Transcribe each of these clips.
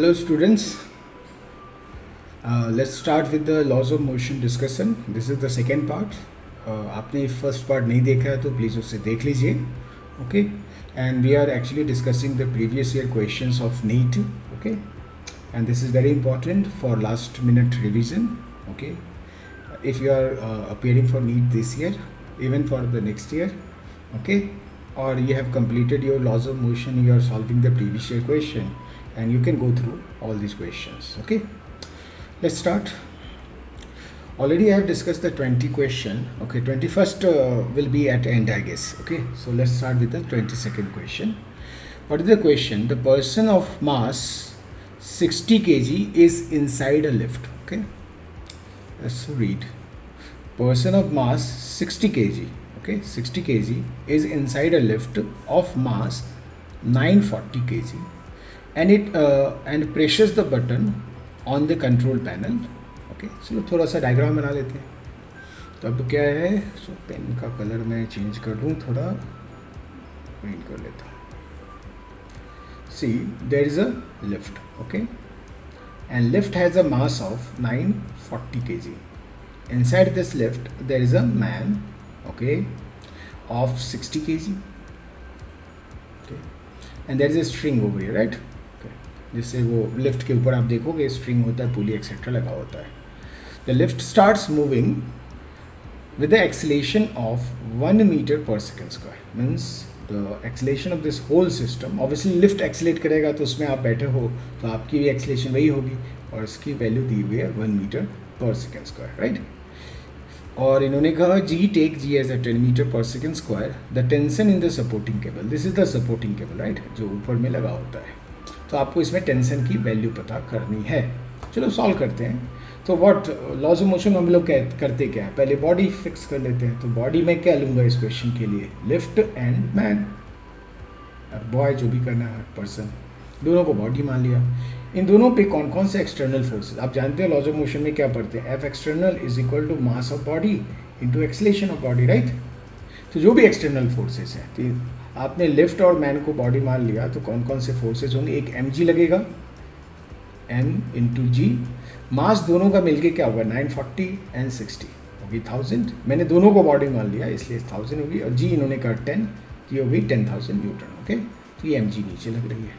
Hello students, let's start with the laws of motion discussion. This is the second part. आपने first part नहीं देखा है तो please उससे देख लीजिए. Okay, and we are actually discussing the previous year questions of NEET. Okay, and this is very important for last minute revision. Okay, if you are appearing for NEET this year, even for the next year, okay, or you have completed your laws of motion, you are solving the previous year question, and you can go through all these questions. Okay, let's start. Already I have discussed the 20 question. Okay, 21st will be at end, I guess. Okay, so let's start with the 22nd question. What is the question? The person of mass 60 kg is inside a lift. Okay, let's read. Person of mass 60 kg. Okay, 60 kg is inside a lift of mass 940 kg, and presses the button on the control panel. Okay, चलो थोड़ा सा diagram बना लेते हैं. तो अब क्या है, सो पेन का कलर मैं चेंज कर दूँ, थोड़ा ग्रीन कर लेता हूँ. See, there is a lift. Okay, and lift has a mass of 940 kg. Inside this lift there is a man, okay, of 60 kg. Okay, and there is a string over here, right. जिससे वो lift के ऊपर आप देखोगे string होता है, पुली etcetera लगा होता है. The lift starts moving with the acceleration of 1 metre per second square. Means the acceleration of this whole system, obviously lift accelerate करेगा तो उसमें आप बैठे हो तो आपकी भी एक्सेलेरेशन वही होगी, और इसकी वैल्यू दी हुई है 1 metre per second square, right. और इन्होंने कहा G take G as a 10 metre per second square the tension in the supporting cable. This is the supporting cable, right, जो ऊपर में लगा होता है. तो आपको इसमें टेंशन की वैल्यू पता करनी है. चलो सॉल्व करते हैं. तो व्हाट लॉज ऑफ मोशन में हम लोग करते क्या है, पहले बॉडी फिक्स कर लेते हैं. तो बॉडी में क्या लूँगा इस क्वेश्चन के लिए, लिफ्ट एंड मैन, बॉय जो भी करना है, पर्सन, दोनों को बॉडी मान लिया. इन दोनों पे कौन कौन से एक्सटर्नल फोर्सेस, आप जानते हैं लॉज ऑफ मोशन में क्या पढ़ते हैं, F external is equal to mass of body into acceleration of body, right. तो जो भी एक्सटर्नल फोर्सेस हैं, तो आपने लिफ्ट और मैन को बॉडी मान लिया, तो कौन कौन से फोर्सेज होंगे, एक mg लगेगा, m इंटू जी. मास दोनों का मिलके क्या होगा, 940 एंड 60 होगी 1000. मैंने दोनों को बॉडी मान लिया इसलिए 1000 होगी, और जी इन्होंने कहा 10, ये होगी 10,000 न्यूटन. ओके, तो ये mg नीचे लग रही है,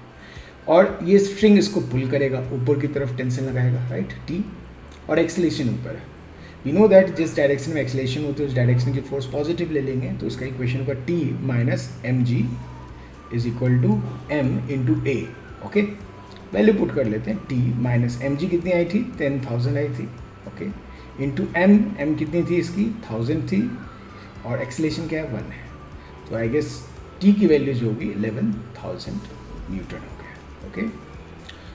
और ये स्ट्रिंग इसको पुल करेगा, ऊपर की तरफ टेंशन लगाएगा, राइट, t, और एक्सेलेरेशन ऊपर है. वी नो दैट जिस डायरेक्शन में एक्सेलेरेशन होती है उस डायरेक्शन की फोर्स पॉजिटिव ले लेंगे, तो इसका इक्वेशन होगा t minus M G is equal to m into A. Okay, value put कर लेते हैं. t माइनस एम जी कितनी आई थी, 10,000 आई थी. ओके, इंटू m कितनी थी इसकी, 1000 थी, और एक्सेलेरेशन क्या है, 1 है. तो आई गेस t की वैल्यू जो होगी 11,000 न्यूटन हो गया. ओके,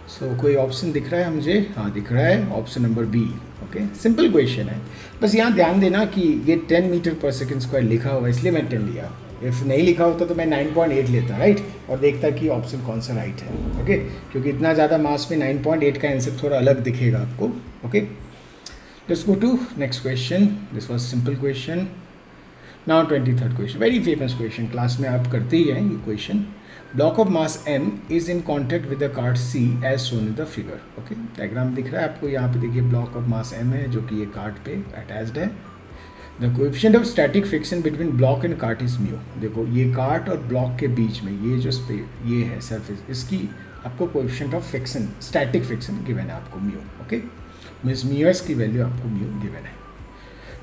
सो कोई ऑप्शन दिख रहा है मुझे, हाँ दिख रहा है, option number B. Okay, simple question है. बस यहाँ ध्यान देना कि ये 10 मीटर पर सेकेंड स्क्वायर लिखा हुआ है इसलिए मैं 10 लिया. इफ नहीं लिखा होता तो मैं 9.8 लेता, राइट, और देखता कि ऑप्शन कौन सा राइट है. ओके, क्योंकि इतना ज़्यादा मास में 9.8 का आंसर थोड़ा अलग दिखेगा आपको. Okay, let's go to next question. This was simple question. Now 23rd question, very famous question, class में आप करते ही हैं ये question. Block of mass m is in contact with the cart c as shown in the figure. Okay, diagram दिख रहा है आपको, यहाँ पे देखिए ब्लॉक ऑफ मास m है जो कि ये कार्ड पे अटैच्ड है. The coefficient of static friction between block and cart is mu. देखो ये कार्ट और ब्लॉक के बीच में ये जो ये है सरफेस, इसकी आपको coefficient of friction, static friction given है आपको mu. Okay, means mu s की वैल्यू आपको म्यू गिवन है.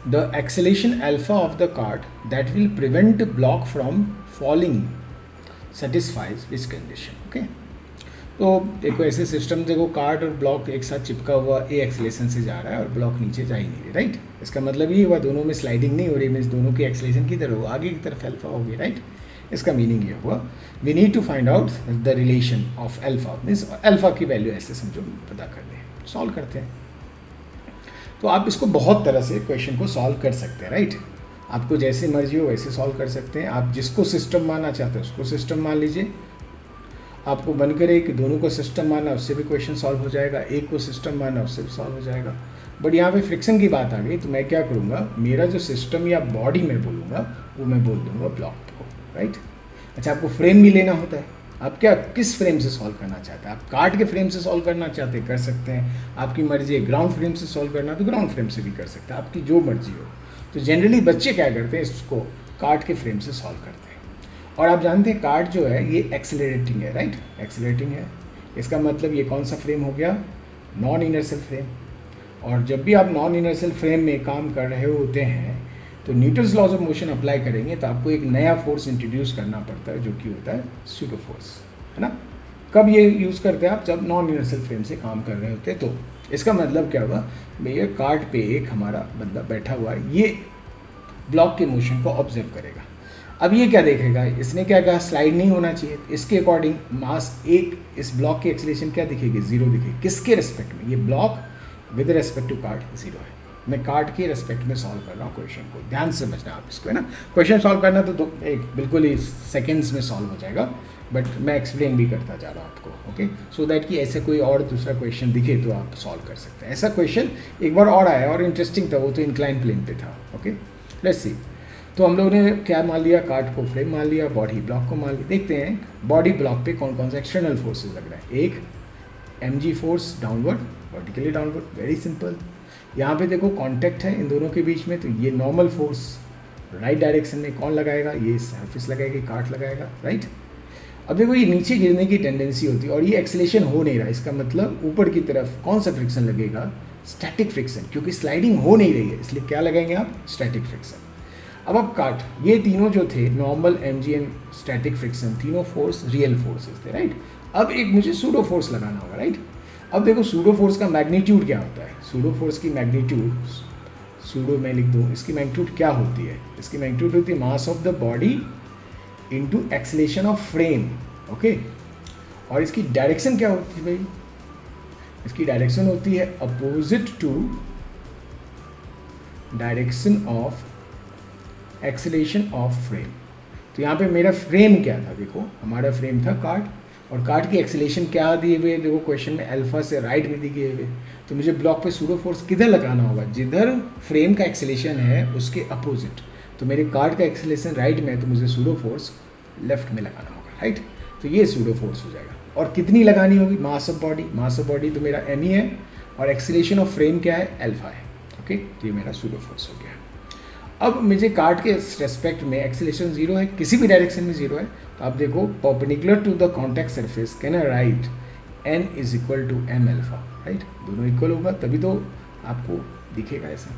The acceleration alpha of the cart that will prevent block from falling satisfies इस कंडीशन. ओके, तो देखो ऐसे सिस्टम, देखो कार्ड और ब्लॉक एक साथ चिपका हुआ, ए एक्सेलेरेशन से जा रहा है और ब्लॉक नीचे जा ही नहीं रही, राइट. इसका मतलब ये हुआ दोनों में स्लाइडिंग नहीं हो रही, मीन्स दोनों की एक्सेलेरेशन किधर होगा, आगे की तरफ अल्फा होगी, राइट. इसका मीनिंग ये हुआ we need to find out the relation of alpha, means alpha की वैल्यू ऐसे समझो पता कर लें. सॉल्व करते हैं. तो आप इसको बहुत तरह से क्वेश्चन को सॉल्व कर सकते हैं, राइट. आपको जैसे मर्जी हो वैसे सॉल्व कर सकते हैं. आप जिसको सिस्टम मानना चाहते हैं उसको सिस्टम मान लीजिए. आपको मन करे कि दोनों को सिस्टम मानना, उससे भी क्वेश्चन सॉल्व हो जाएगा. एक को सिस्टम मानना, उससे भी सॉल्व हो जाएगा. बट यहाँ पे फ्रिक्शन की बात आ गई तो मैं क्या करूँगा, मेरा जो सिस्टम या बॉडी में बोलूँगा वो मैं बोल दूँगा ब्लॉक को, राइट. अच्छा, आपको फ्रेम भी लेना होता है आप क्या किस फ्रेम से सॉल्व करना चाहते हैं? आप कार्ड के फ्रेम से सॉल्व करना चाहते हैं, कर सकते हैं, आपकी मर्जी है। ग्राउंड फ्रेम से सॉल्व करना तो ग्राउंड फ्रेम से भी कर सकते हैं, आपकी जो मर्जी हो। तो जनरली बच्चे क्या करते हैं, इसको कार्ड के फ्रेम से सॉल्व करते हैं। और आप जानते हैं कार्ड जो है ये एक्सेलरेटिंग है, राइट, एक्सेलरेटिंग है। इसका मतलब ये कौन सा फ्रेम हो गया, नॉन इनर्शियल फ्रेम। और जब भी आप नॉन इनर्शियल फ्रेम में काम कर रहे होते हैं तो Newton's laws of motion apply करेंगे तो आपको एक नया फोर्स इंट्रोड्यूस करना पड़ता है जो कि होता है सूडो फोर्स, है ना। कब ये यूज़ करते हैं आप, जब नॉन इनर्शियल फ्रेम से काम कर रहे होते हैं। तो इसका मतलब क्या हुआ भैया, कार्ड पे एक हमारा बंदा बैठा हुआ है, ये ब्लॉक के मोशन को ऑब्जर्व करेगा। अब ये क्या देखेगा, इसने क्या कहा, स्लाइड नहीं होना चाहिए। इसके अकॉर्डिंग मास एक, इस ब्लॉक की एक्सीलरेशन क्या दिखेगी, जीरो दिखेगी। किसके रेस्पेक्ट में, ये block with respect to cart zero है। मैं कार्ड के रेस्पेक्ट में सॉल्व कर रहा हूँ क्वेश्चन को, ध्यान से समझना आप इसको, है ना। क्वेश्चन सॉल्व करना तो एक बिल्कुल ही सेकेंड्स में सॉल्व हो जाएगा, बट मैं एक्सप्लेन भी करता जा रहा हूँ आपको, ओके, सो दैट कि ऐसे कोई और दूसरा क्वेश्चन दिखे तो आप सॉल्व कर सकते हैं। ऐसा क्वेश्चन एक बार और आया और इंटरेस्टिंग था, वो तो इंक्लाइन प्लेन पे था, ओके। Let's see. तो हम लोगों ने क्या मान लिया, कार्ड को फ्रेम मान लिया, बॉडी ब्लॉक को मान लिया। देखते हैं बॉडी ब्लॉक पे कौन कौन से एक्सटर्नल फोर्सेज लग रहा है। एक mg force downward, vertically downward, very simple. यहाँ पे देखो कांटेक्ट है इन दोनों के बीच में, तो ये नॉर्मल फोर्स राइट डायरेक्शन में कौन लगाएगा, ये सरफेस लगाएगी, कार्ड लगाएगा, राइट। अब देखो ये नीचे गिरने की टेंडेंसी होती है और ये एक्सेलेरेशन हो नहीं रहा, इसका मतलब ऊपर की तरफ कौन सा फ्रिक्शन लगेगा, स्टैटिक फ्रिक्शन, क्योंकि स्लाइडिंग हो नहीं रही है, इसलिए क्या लगाएंगे आप, स्टैटिक फ्रिक्शन। अब काट, ये तीनों जो थे normal, mg and static friction, तीनों फोर्स रियल फोर्सेस थे, राइट। अब एक मुझे सूडो फोर्स लगाना होगा, राइट। अब देखो सूडो फोर्स का मैग्नीट्यूड क्या होता है, सूडो फोर्स की मैग्नीट्यूड, सूडो मैं लिख दूँ, इसकी मैग्नीट्यूड क्या होती है, इसकी मैग्नीट्यूड होती है mass of the body into acceleration of frame, okay. और इसकी डायरेक्शन क्या होती है भाई, इसकी डायरेक्शन होती है opposite to direction of acceleration of frame. तो यहाँ पे मेरा फ्रेम क्या था, देखो हमारा फ्रेम था कार्ड, और कार्ड की एक्सेलेरेशन क्या दिए हुए, देखो क्वेश्चन में अल्फा से राइट में दिए हुए। तो मुझे ब्लॉक पे सूडो फोर्स किधर लगाना होगा, जिधर फ्रेम का एक्सेलेरेशन है उसके अपोजिट। तो मेरे कार्ड का एक्सेलेरेशन राइट में है तो मुझे सूडो फोर्स लेफ्ट में लगाना होगा, राइट। तो ये सूडो फोर्स हो जाएगा। और कितनी लगानी होगी, मास of body, mass of body तो मेरा m ही है, और एक्सेलेरेशन ऑफ फ्रेम क्या है, अल्फा है, ओके। तो ये मेरा सूडो फोर्स हो गया। अब मुझे कार्ड के रेस्पेक्ट में एक्सेलेरेशन जीरो है, किसी भी डायरेक्शन में जीरो है। तो आप देखो perpendicular to the contact surface can I write n is equal to m alpha, right. दोनों इक्वल होगा तभी तो आपको दिखेगा ऐसा।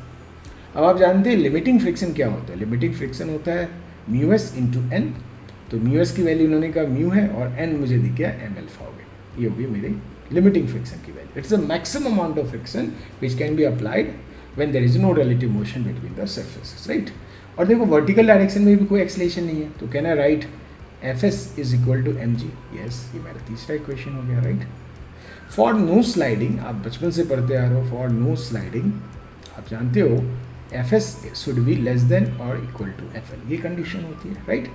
अब आप जानते हैं लिमिटिंग फ्रिक्शन क्या होता है, लिमिटिंग फ्रिक्शन होता है μs इंटू n। तो μs की वैल्यू इन्होंने कहा म्यू है और n मुझे दिख गया m अल्फा हो गया, ये होगी मेरी लिमिटिंग फ्रिक्शन की value. It's a maximum amount of friction which can be applied when there is no relative motion between the surfaces, right। और देखो वर्टिकल डायरेक्शन में भी कोई एक्सेलेरेशन नहीं है, तो can I write Fs is equal to mg, yes, ये मेरा तीसरा इक्वेशन हो गया, राइट। फॉर नो स्लाइडिंग, आप बचपन से पढ़ते आ रहे हो, फॉर नो स्लाइडिंग आप जानते हो Fs should be less than और इक्वल टू Fl, ये कंडीशन होती है, राइट।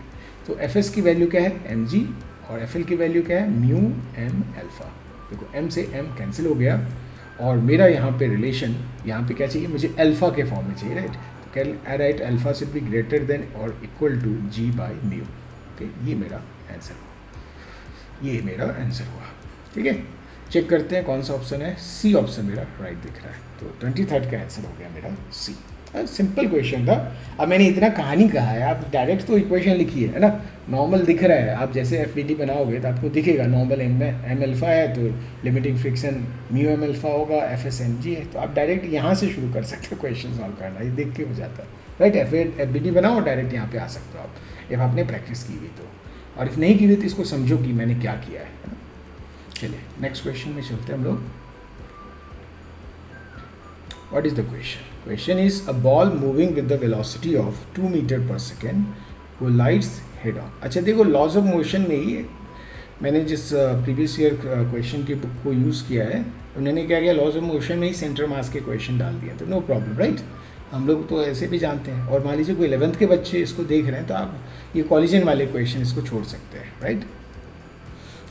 तो Fs की वैल्यू क्या है, mg, और Fl की वैल्यू क्या है, म्यू m अल्फा। देखो m से m कैंसिल हो गया, और मेरा यहाँ पे रिलेशन, यहाँ पे क्या चाहिए मुझे, अल्फा के फॉर्म में चाहिए, राइट। तो can I write alpha should be greater than और equal to g by mu, okay. ये मेरा आंसर हुआ, ये मेरा आंसर हुआ, ठीक है। चेक करते हैं कौन सा ऑप्शन है, सी ऑप्शन मेरा राइट दिख रहा है। तो 23rd का आंसर हो गया मेरा सी। सिंपल क्वेश्चन था। अब मैंने इतना कहानी कहा है, आप डायरेक्ट तो इक्वेशन लिखिए, है ना। नॉर्मल दिख रहा है, आप जैसे एफ बनाओगे तो आपको दिखेगा नॉर्मल m अल्फा है तो limiting friction mu m alpha होगा, Fs mg है। तो आप डायरेक्ट यहाँ से शुरू कर सकते हो क्वेश्चन सॉल्व करना, ये देख के हो जाता है, राइट। एफ बनाओ डायरेक्ट यहाँ पे आ सकते हो आप, इफ आपने प्रैक्टिस की हुई तो। और इफ नहीं की हुई तो इसको समझो कि मैंने क्या किया है ना। चलिए नेक्स्ट क्वेश्चन में चलते हैं हम लोग। What is the question? Question is a ball moving with the velocity of 2 meter per second collides head on। अच्छा देखो लॉज ऑफ मोशन में ही मैंने जिस प्रीवियस ईयर क्वेश्चन की बुक को यूज़ किया है, उन्होंने क्या किया, लॉज ऑफ मोशन में ही सेंटर मास के क्वेश्चन डाल दिए, तो नो प्रॉब्लम, राइट। हम लोग तो ऐसे भी जानते हैं। और मान लीजिए कोई 11th के बच्चे इसको देख रहे हैं तो आप ये कॉलिजन वाले क्वेश्चन इसको छोड़ सकते हैं, राइट।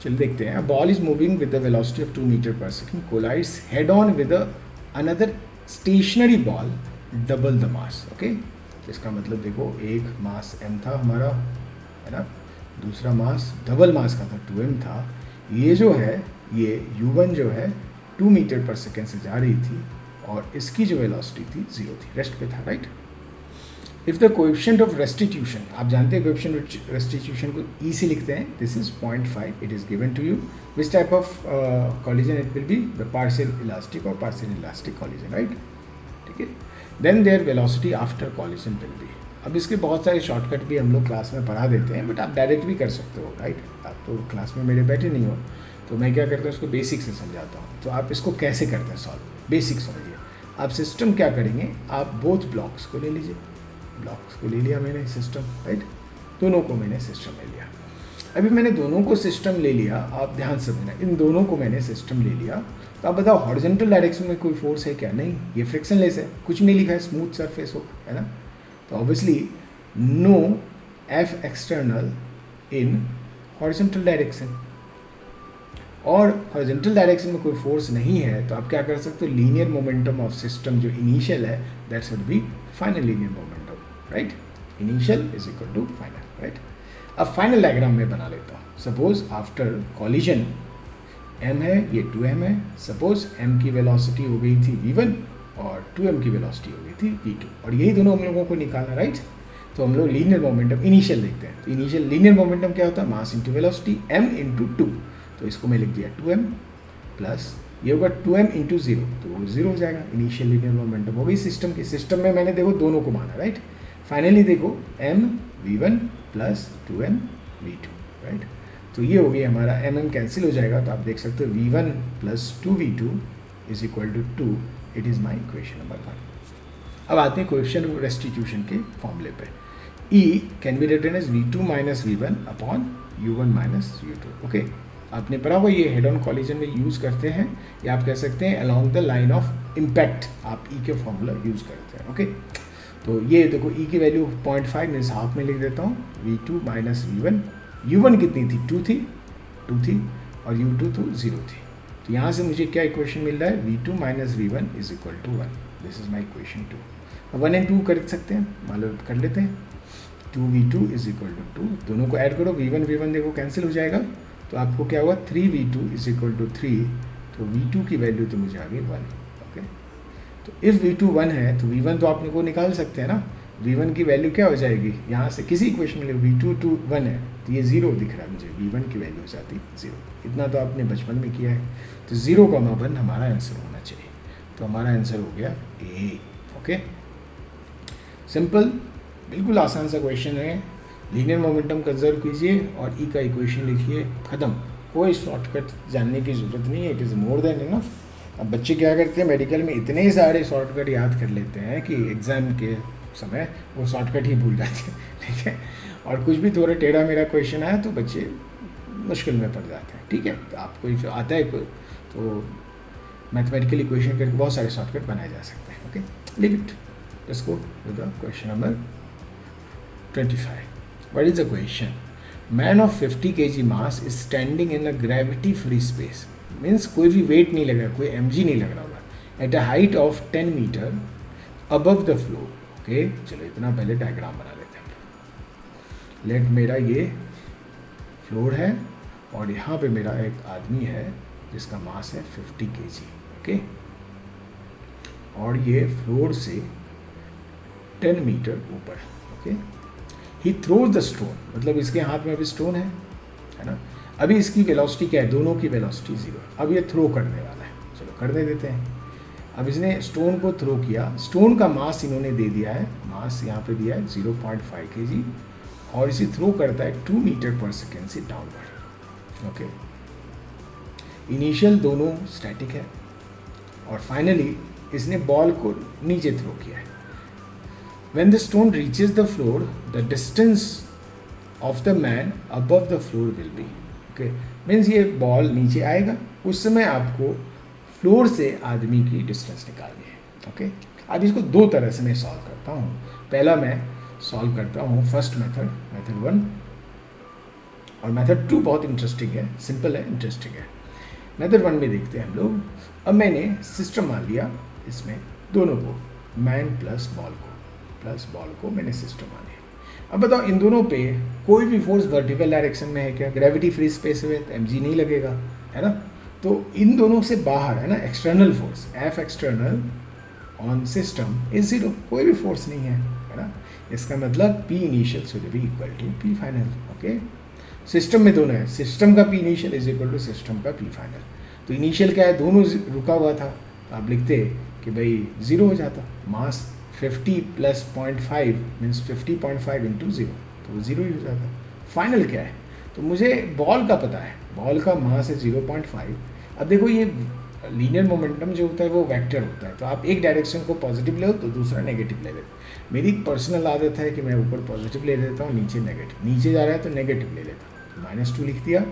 चलिए देखते हैं। Ball is moving with the velocity of 2 metre per second collides head on with another stationary ball double the mass, okay. इसका मतलब देखो एक मास m था हमारा, है ना, दूसरा मास डबल मास का था, 2m था। ये जो है ये u1 जो है 2 मीटर पर सेकेंड से जा रही थी और इसकी जो वेलोसिटी थी 0 थी, रेस्ट पे था, right. If the coefficient of restitution, आप जानते हैं कोएफिशिएंट ऑफ रेस्टिट्यूशन को ई से लिखते हैं, this is 0.5, it is given to you. Which type of collision it will be, the partial elastic और पार्शियल इलास्टिक कॉलिजन, राइट, ठीक है। Then their velocity after collision will be. अब इसके बहुत सारे शॉर्टकट भी हम लोग क्लास में पढ़ा देते हैं, बट आप डायरेक्ट भी कर सकते हो, राइट। आप तो क्लास में मेरे बैठे नहीं हो, तो मैं क्या करता हूँ इसको बेसिक से समझाता हूँ। तो आप इसको कैसे करते हैं सॉल्व, बेसिक समझिए। आप सिस्टम क्या करेंगे, आप बोथ ब्लॉक्स को ले लीजिए, ब्लॉक्स को ले लिया मैंने सिस्टम, राइट, दोनों को मैंने सिस्टम ले लिया। अभी मैंने दोनों को सिस्टम ले लिया, आप ध्यान से समझना, इन दोनों को मैंने सिस्टम ले लिया। तो आप बताओ हॉरिजॉन्टल डायरेक्शन में कोई फोर्स है क्या? नहीं, ये फ्रिक्शनलेस है, कुछ नहीं लिखा है, स्मूथ सरफेस हो, है ना। तो obviously no f external in horizontal direction, और हॉरिजॉन्टल डायरेक्शन में कोई फोर्स नहीं है, तो आप क्या कर सकते हो, लीनियर मोमेंटम ऑफ सिस्टम जो इनिशियल है that should be final linear momentum, right. Initial is equal to final, right. अब फाइनल डायग्राम में बना लेता हूँ। सपोज आफ्टर कॉलिजन m है, ये 2m है। सपोज m की वेलोसिटी हो गई थी v1 और 2m की वेलोसिटी हो गई थी v2, और यही दोनों हम लोगों को निकालना, राइट। तो हम लोग लीनियर मोमेंटम इनिशियल देखते हैं। तो इनिशियल लीनियर मोमेंटम क्या होता है, mass into velocity, m into 2। तो इसको मैं लिख दिया 2m प्लस ये होगा 2m इंटू 0, तो वो 0 हो जाएगा। इनिशियल लीनियर मोमेंटम हो गई सिस्टम की। सिस्टम में मैंने देखो दोनों को माना, राइट। फाइनली देखो m v1 plus 2m v2, right. तो ये हो गई हमारा mm कैंसिल हो जाएगा, तो आप देख सकते हो v1 plus 2v2 is equal to 2। It is my equation number 1। अब आते हैं कोएफिशिएंट ऑफ रेस्टिट्यूशन के फॉर्मूले पे। E can be written as v2 minus v1 upon u1 minus u2, okay. आपने पढ़ा हुआ, ये हेड ऑन कॉलिजन में यूज़ करते हैं, या आप कह सकते हैं along the line of impact आप E के फॉर्मूला यूज़ करते हैं, ओके। तो ये देखो E की वैल्यू 0.5 मैं इस हाफ में लिख देता हूँ, v2 माइनस v1। u1 कितनी थी, 2 थी, और u2 तो 0 थी। तो यहाँ से मुझे क्या इक्वेशन मिल रहा है, v2 minus v1 is equal to 1। This is my equation 2। अब 1 एंड 2 कर सकते हैं, मान लो कर लेते हैं। 2v2 इज इक्वल टू 2, दोनों को ऐड करो, v1 देखो कैंसिल हो जाएगा, तो आपको क्या हुआ 3v2 इज इक्वल टू 3। तो v2 की वैल्यू तो मुझे आ गई 1, ओके। तो इफ़ v2 1 है तो v1 तो आपने को निकाल सकते हैं ना। v1 की वैल्यू क्या हो जाएगी, यहाँ से किसी इक्वेशन में v2 2 1 है, तो ये 0 दिख रहा है मुझे, v1 की वैल्यू हो जाती 0। इतना तो आपने बचपन में किया है। तो 0,1 हमारा आंसर होना चाहिए। तो हमारा आंसर हो गया ए, ओके। सिंपल, बिल्कुल आसान सा क्वेश्चन है। लीनियर मोमेंटम कंजर्व कीजिए और ई का इक्वेशन लिखिए, ख़त्म। कोई शॉर्टकट जानने की ज़रूरत नहीं है, it is more than enough. अब बच्चे क्या करते हैं, मेडिकल में इतने सारे शॉर्टकट याद कर लेते हैं कि एग्ज़ाम के समय वो शॉर्टकट ही भूल जाते हैं, ठीक है। और कुछ भी थोड़ा टेढ़ा मेरा क्वेश्चन आया तो बच्चे मुश्किल में पड़ जाते हैं, ठीक है। तो आपको जो आता है तो मैथमेटिकल इक्वेशन करके बहुत सारे शॉर्टकट बनाए जा सकते हैं, okay. Leave it, let's go to the question number 25. What is the question? Man of 50 kg mass is standing in a gravity free space. Means कोई भी weight नहीं लग रहा, कोई mg नहीं लग रहा होगा, at a height of 10 meter above the floor. Okay, चलो इतना पहले डायग्राम बना लेते हैं। लेट मेरा ये फ्लोर है और यहाँ पे मेरा एक आदमी है जिसका मास है 50 kg, ओके। और ये फ्लोर से 10 मीटर ऊपर, okay. He throws the stone, मतलब इसके हाथ में अभी स्टोन है ना। अभी इसकी वेलोसिटी क्या है, दोनों की वेलोसिटी 0 है। अब ये थ्रो करने वाला है, चलो करने देते हैं। अब इसने स्टोन को थ्रो किया, स्टोन का मास इन्होंने दे दिया है, मास यहाँ पे दिया है 0.5 kg, और इसे थ्रो करता है 2 मीटर पर सेकेंड से डाउनवर्ड, ओके। इनिशियल दोनों स्टैटिक है और फाइनली इसने बॉल को नीचे थ्रो किया है। When the stone reaches the floor, the distance of the man above the floor will be, okay, means ये बॉल नीचे आएगा, उस समय आपको फ्लोर से आदमी की डिस्टेंस निकालनी है, ओके। अब इसको दो तरह से मैं सॉल्व करता हूँ। पहला मैं सॉल्व करता हूँ फर्स्ट मेथड 1, और मेथड 2 बहुत इंटरेस्टिंग है, सिंपल है, इंटरेस्टिंग है। मेथड 1 में देखते हैं हम लोग। अब मैंने सिस्टम मान लिया, इसमें दोनों को मैन प्लस बॉल को मैंने सिस्टम माने। अब बताओ इन दोनों पे कोई भी फोर्स वर्टिकल डायरेक्शन में है क्या? ग्रेविटी फ्री स्पेस है तो mg नहीं लगेगा, है ना? तो इन दोनों से बाहर है ना external force F external on system is zero, कोई भी फोर्स नहीं है ना? इसका मतलब P initial should be equal to P final. Okay, system में दोनों है, सिस्टम का P initial is equal to system का P फाइनल। तो इनिशियल क्या है, दोनों रुका हुआ था, तो आप लिखते कि भाई जीरो हो जाता, मास 50 प्लस 0.5 मीन्स 50.5 इंटू जीरो, तो वो जीरो ही हो जाता। फाइनल क्या है, तो मुझे बॉल का पता है, बॉल का मास है 0.5। अब देखो ये लीनियर मोमेंटम जो होता है वो वेक्टर होता है, तो आप एक डायरेक्शन को पॉजिटिव ले हो तो दूसरा नेगेटिव ले लेते। मेरी पर्सनल आदत है कि मैं ऊपर पॉजिटिव ले लेता हूँ, नीचे नेगेटिव, नीचे जा रहा है तो नेगेटिव ले लेता हूँ, तो -2 लिख दिया।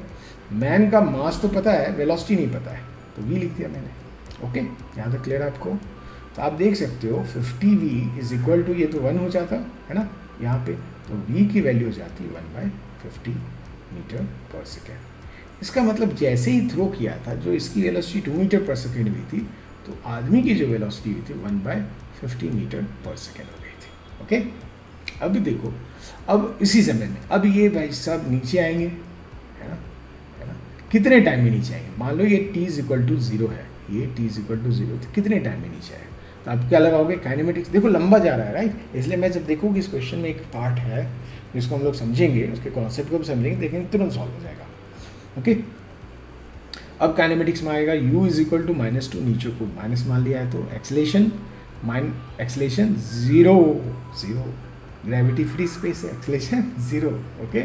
मैन का मास तो पता है, वेलोसिटी नहीं पता है, तो v लिख दिया मैंने। ओके, यहाँ तक क्लियर आपको? तो आप देख सकते हो 50v इज इक्वल टू, ये तो 1 हो जाता है ना यहाँ पे, तो v की वैल्यू हो जाती है 1/50 मीटर पर सेकेंड। इसका मतलब जैसे ही थ्रो किया था, जो इसकी वेलोसिटी 2 मीटर पर सेकेंड हुई थी, तो आदमी की जो वेलोसिटी हुई थी 1/50 मीटर पर सेकेंड हो गई थी। ओके, अब देखो, अब इसी समय में अब ये भाई सब नीचे आएंगे, है ना? कितने टाइम में नीचे आएंगे? मान लो ये t इज इक्वल टू 0 है, ये t इज इक्वल टू 0, तो कितने टाइम में नीचे आएगा? तो आप क्या लगाओगे? काइनेमेटिक्स। देखो लंबा जा रहा है, राइट? इसलिए मैं जब देखूँगी इस क्वेश्चन में एक पार्ट है जिसको हम लोग समझेंगे, उसके कॉन्सेप्ट को भी समझेंगे, देखेंगे तुरंत सॉल्व हो जाएगा। ओके, अब काइनेमेटिक्स में आएगा u इज इक्वल टू -2, नीचे को माइनस मान लिया है, तो acceleration zero, gravity free space है, एक्सलेशन जीरो। ओके,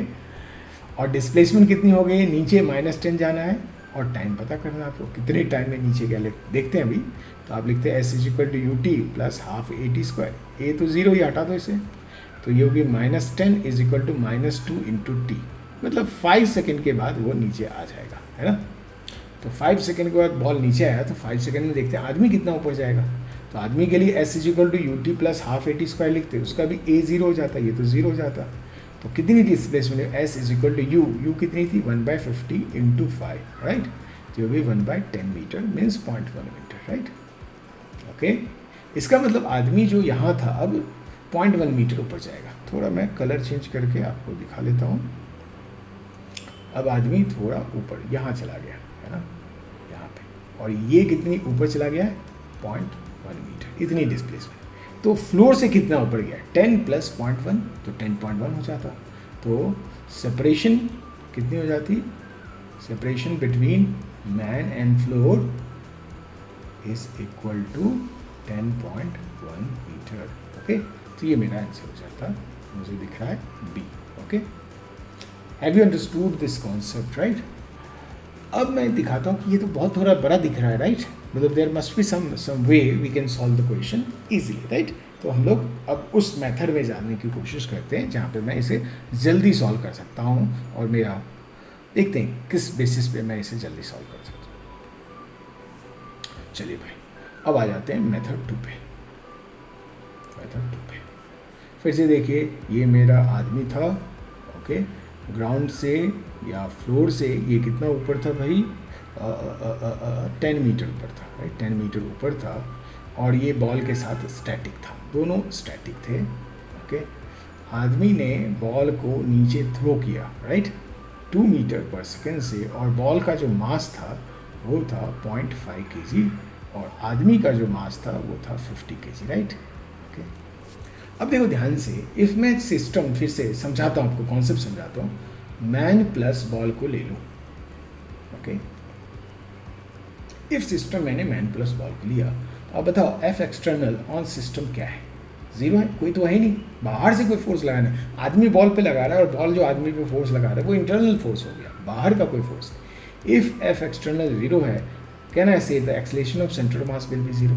और डिस्प्लेसमेंट कितनी हो गई? नीचे -10 जाना है, और टाइम पता करना आपको, कितने टाइम में नीचे गया देखते हैं अभी। तो आप लिखते हैं s is equal to ut plus half at², a तो जीरो ही, हटा दो इसे, तो ये होगी -10 is equal to -2 into t, मतलब 5 सेकेंड के बाद वो नीचे आ जाएगा, है ना? तो 5 सेकेंड के बाद बॉल नीचे आया, तो 5 सेकेंड में देखते हैं आदमी कितना ऊपर जाएगा। तो आदमी के लिए s is equal to ut plus half at² लिखते हैं, उसका भी a जीरो हो जाता, ये तो जीरो हो जाता। तो कितनी डिस्प्लेसमेंट है? s is equal to u कितनी थी? 1/50 इंटू 5, राइट? तो ये भी 1/10 meter means 0.1 meter, right? Okay, इसका मतलब आदमी जो यहाँ था अब 0.1 मीटर ऊपर जाएगा। थोड़ा मैं कलर चेंज करके आपको दिखा लेता हूँ। अब आदमी थोड़ा ऊपर यहाँ चला गया, है ना, यहाँ पे, और ये कितनी ऊपर चला गया है? 0.1 मीटर, इतनी डिस्प्लेसमेंट। तो फ्लोर से कितना ऊपर गया? 10 प्लस 0.1, तो 10.1 हो जाता। तो सेपरेशन कितनी हो जाती? Separation between man and floor is equal to 10.1 meter. Okay, तो ये मेरा आंसर हो जाता, मुझे दिख रहा है b. Okay, have you understood this concept, right? अब मैं दिखाता हूँ कि ये तो बहुत थोड़ा बड़ा दिख रहा है, राइट? मतलब there must be some way we can solve the question easily, right? तो हम लोग अब उस मेथड में जाने की कोशिश करते हैं जहाँ पे मैं इसे जल्दी सॉल्व कर सकता हूँ, और मेरा देखते हैं किस बेसिस पे मैं इसे जल्दी सॉल्व कर सकता हूँ। चलिए भाई, अब आ जाते हैं मेथड 2 पे। मेथड 2 पे फिर से देखिए, ये मेरा आदमी था। ओके, ग्राउंड से या फ्लोर से ये कितना ऊपर था भाई? 10 मीटर ऊपर था, राइट? 10 मीटर ऊपर था, और ये बॉल के साथ स्टैटिक था, दोनों स्टैटिक थे। ओके, आदमी ने बॉल को नीचे थ्रो किया, राइट, 2 मीटर पर सेकेंड से, और बॉल का जो मास था वो था 0.5 kg, और आदमी का जो मास था वो था 50 kg, राइट? ओके, अब देखो ध्यान से, इफ़ मैं सिस्टम फिर से समझाता हूँ आपको, कॉन्सेप्ट समझाता हूँ। मैन प्लस बॉल को ले लूँ। ओके, इफ सिस्टम मैंने मैन प्लस बॉल को लिया, तो अब बताओ एफ एक्सटर्नल ऑन सिस्टम क्या है? जीरो है, कोई तो है ही नहीं, बाहर से कोई फोर्स लगाना है। आदमी बॉल पे लगा रहा है, और बॉल जो आदमी पे फोर्स लगा रहा है वो इंटरनल फोर्स हो गया, बाहर का कोई force. If F external zero है, कैन आई से the acceleration of centre mass will be zero.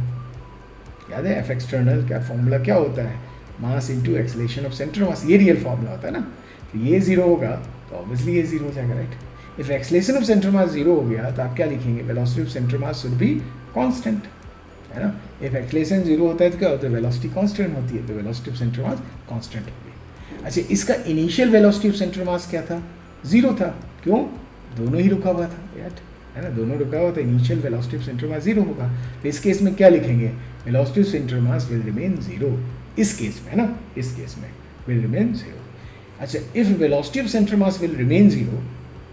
याद है एफ एक्सटर्नल क्या फॉर्मूला क्या होता है? Mass into acceleration of centre mass, ये रियल फॉर्मूला होता है ना। तो ये जीरो होगा तो ऑब्वियसली ये जीरो हो जाएगा, right? If acceleration of centre mass zero हो गया तो आप क्या लिखेंगे? Velocity of centre mass should be constant, है ना? इफ एक्सलेशन जीरो होता है तो क्या होता है? वेलोसिटी कांस्टेंट होती है, तो velocity of centre mass constant होगी। अच्छा, इसका initial velocity of centre mass क्या था? जीरो था। क्यों? दोनों ही रुका हुआ था, यार, है ना, दोनों रुका हुआ था, initial velocity of centre mass zero होगा। तो इस केस में क्या लिखेंगे? Velocity of centre mass will remain zero, इस केस में, है ना, इस केस में विल रिमेन जीरो। अच्छा, if velocity of centre mass will remain zero,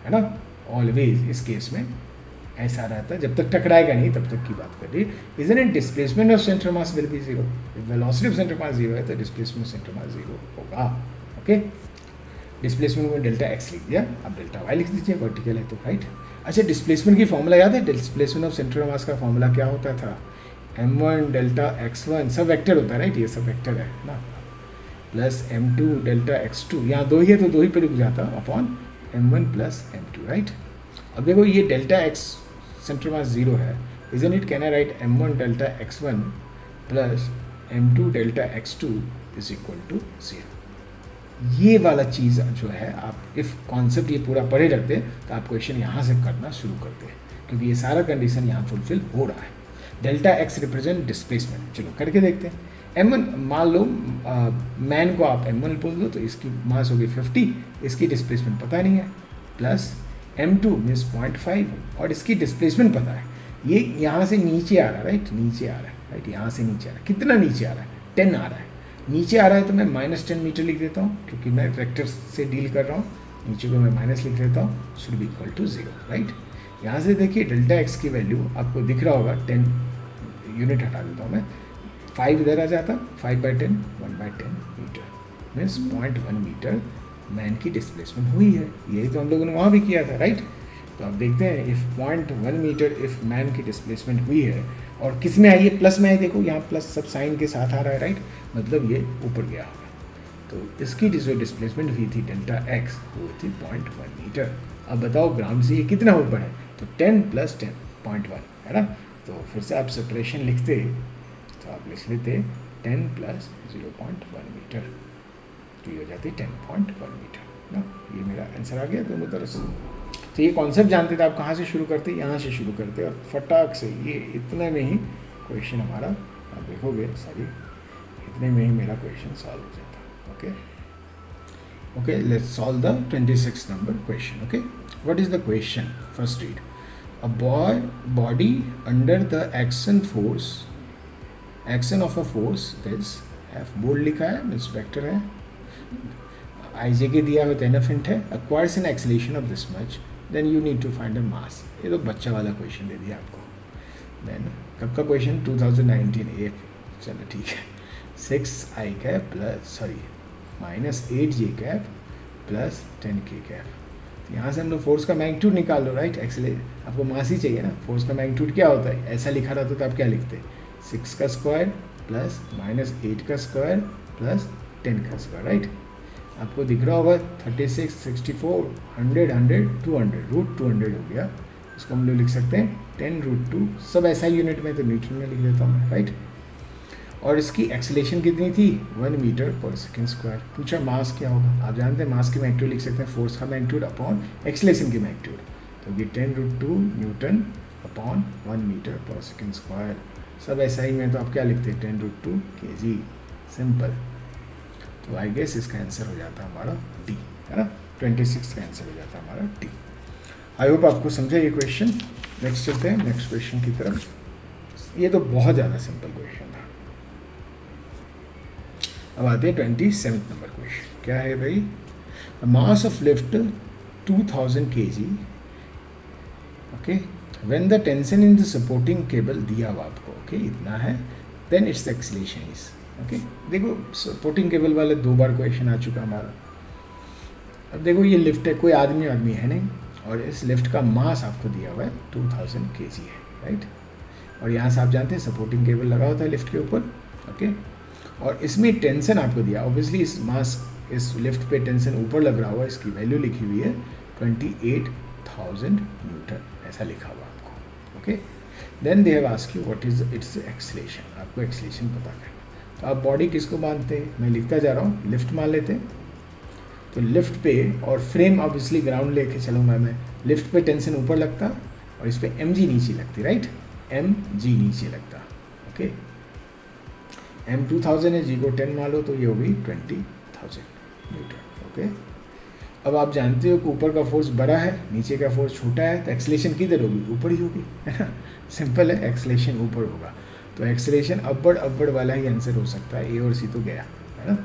है ना, ऑलवेज इस केस में ऐसा रहता है, जब तक टकराएगा नहीं तब तक की बात कर रही है। Isn't it displacement of centre mass will be zero, velocity of centre mass zero है तो displacement of centre mass zero होगा। ओके, डिस्प्लेसमेंट में डेल्टा एक्स लिख दिया, अब डेल्टा वाई लिख दीजिए, वर्टिकल है तो राइट। अच्छा, डिस्प्लेसमेंट की फॉर्मूला याद है? डिस्प्लेसमेंट ऑफ सेंटर मास का फॉर्मूला क्या होता था? m1 डेल्टा x1, सब वेक्टर होता है राइट, ये सब वेक्टर है ना, प्लस m2 डेल्टा x2, यहाँ दो ही है तो दो ही पे रुक जाता, upon m1 plus m2 right. अब देखो ये delta x centre mass zero है, isn't it, can I write m1 delta x1 plus m2 delta x2 is equal to zero. ये वाला चीज़ जो है, आप इफ़ कॉन्सेप्ट ये पूरा पढ़े रखते तो आप क्वेश्चन यहाँ से करना शुरू करते हैं, क्योंकि ये सारा कंडीशन यहाँ फुलफिल हो रहा है। डेल्टा एक्स रिप्रेजेंट डिस्प्लेसमेंट, चलो करके देखते हैं। m1 मान लो, मैन को आप m1 बोल दो तो इसकी मास होगी 50, इसकी डिस्प्लेसमेंट पता नहीं है, प्लस m2 मीन्स 0.5 और इसकी डिस्प्लेसमेंट पता है। ये यहाँ से नीचे आ रहा है राइट, नीचे आ रहा है राइट, यहाँ से नीचे आ रहा है, कितना नीचे आ रहा है? 10 आ रहा है। नीचे आ रहा है तो मैं -10 मीटर लिख देता हूँ, क्योंकि मैं वेक्टर से डील कर रहा हूँ, नीचे को मैं माइनस लिख देता हूँ, should be equal to zero right. यहाँ से देखिए डेल्टा एक्स की वैल्यू आपको दिख रहा होगा, 10 यूनिट हटा देता हूँ मैं, 5 इधर आ जाता, 5/10 1/10 मीटर मीन्स 0.1 मीटर मैन की डिस्प्लेसमेंट हुई है। यही तो हम लोगों ने वहाँ भी किया था राइट। तो आप देखते हैं, इफ़ 0.1 मीटर इफ़ मैन की डिस्प्लेसमेंट हुई है, और किस में आई है? प्लस में है, देखो यहाँ प्लस सब साइन के साथ आ रहा है राइट, मतलब ये ऊपर गया होगा। तो इसकी जो डिस्प्लेसमेंट हुई थी डेल्टा एक्स, वो थी 0.1 मीटर। अब बताओ ग्राउंड से ये कितना ऊपर है? तो 10 + 10 0.1 है ना। तो फिर से आप सेपरेशन लिखते तो आप लिख लेते 10 + 0.1 मीटर, तो ये हो जाती 10.1 मीटर ना। ये मेरा आंसर आ गया दोनों तरफ से। तो ये कॉन्सेप्ट जानते थे आप, कहाँ से शुरू करते? यहाँ से शुरू करते और फटाक से ये इतने में ही क्वेश्चन हमारा, आप देखोगे सॉरी, इतने में ही मेरा क्वेश्चन सॉल्व हो जाता। Okay okay, let's solve the 26 number question. Okay, what is the question? First read, a body under the action of a force this f, bold लिखा है मीन्स वेक्टर है, आई के दिया हुआ टेनफिंट है, acquires an acceleration of this much, then you need to find a mass। ये तो बच्चा वाला क्वेश्चन दे दिया आपको। देन कब का क्वेश्चन? 2019 एक, चलो ठीक है, 6i cap plus -8j cap plus 10k cap. तो यहाँ से हम लोग फोर्स का मैग्नीट्यूड निकाल लो राइट। आपको मास ही चाहिए ना, फोर्स का मैग्नीट्यूड क्या होता है? ऐसा लिखा रहता तो आप क्या लिखते? 6 का स्क्वायर प्लस -8 का स्क्वायर प्लस 10 का स्क्वायर राइट। आपको दिख रहा होगा 36, 64, 100, 100, 200, √200 हो गया। इसको हम लोग लिख सकते हैं 10√2, सब ऐसा ही यूनिट में, तो न्यूटन में लिख देता हूँ मैं राइट। और इसकी एक्सेलेरेशन कितनी थी? 1 मीटर पर सेकेंड स्क्वायर। पूछा मास क्या होगा? आप जानते हैं मास की मैग्नीट्यूड लिख सकते हैं फोर्स का मैग्नीट्यूड अपॉन एक्सेलेरेशन की मैग्नीट्यूड, तो ये 10√2 Newton upon 1 metre per second square. सब ऐसा ही में, तो आप क्या लिखते हैं? 10√2 kg, सिंपल। तो आई गेस इसका आंसर हो जाता है हमारा डी, है ना। 26 का आंसर हो जाता है हमारा डी। आई होप आपको समझा ये क्वेश्चन। नेक्स्ट चलते हैं नेक्स्ट क्वेश्चन की तरफ। ये तो बहुत ज़्यादा सिंपल क्वेश्चन था। अब आते हैं 27 नंबर क्वेश्चन। क्या है भाई? Mass of lift 2000 kg, okay, when the tension in the supporting cable दिया हुआ आपको, ओके, इतना है, then its acceleration is, okay. देखो सपोर्टिंग केबल वाले 2 बार क्वेश्चन आ चुका हमारा। अब देखो ये लिफ्ट है, कोई आदमी है नहीं, और इस लिफ्ट का मास आपको दिया हुआ है 2000 kg है राइट। और यहाँ से आप जानते हैं सपोर्टिंग केबल लगा होता है लिफ्ट के ऊपर, ओके। और इसमें टेंशन आपको दिया, ऑब्वियसली इस लिफ्ट पे टेंशन ऊपर लग रहा हुआ, इसकी वैल्यू लिखी हुई है 28,000 न्यूटन, ऐसा लिखा हुआ आपको, okay. Then they have asked you what is its acceleration, आपको एक्सेलेरेशन पता करना। तो आप बॉडी किसको मानते हैं? मैं लिखता जा रहा हूँ, लिफ्ट मान लेते हैं। तो लिफ्ट पे, और फ्रेम ऑब्वियसली ग्राउंड लेके चलूँगा मैं, लिफ्ट पे टेंशन ऊपर लगता और इस पर mg नीचे लगती राइट, mg नीचे लगता, ओके। m 2000 है, g को 10 मान लो, तो ये होगी 20,000 न्यूटन, ओके। अब आप जानते हो कि ऊपर का फोर्स बड़ा है, नीचे का फोर्स छोटा है, तो एक्सेलेरेशन किधर होगी? ऊपर ही होगी, है ना। सिंपल है, एक्सेलेरेशन ऊपर होगा। तो एक्सेलेरेशन अपवर्ड वाला ही आंसर हो सकता है, ए और सी तो गया, है ना।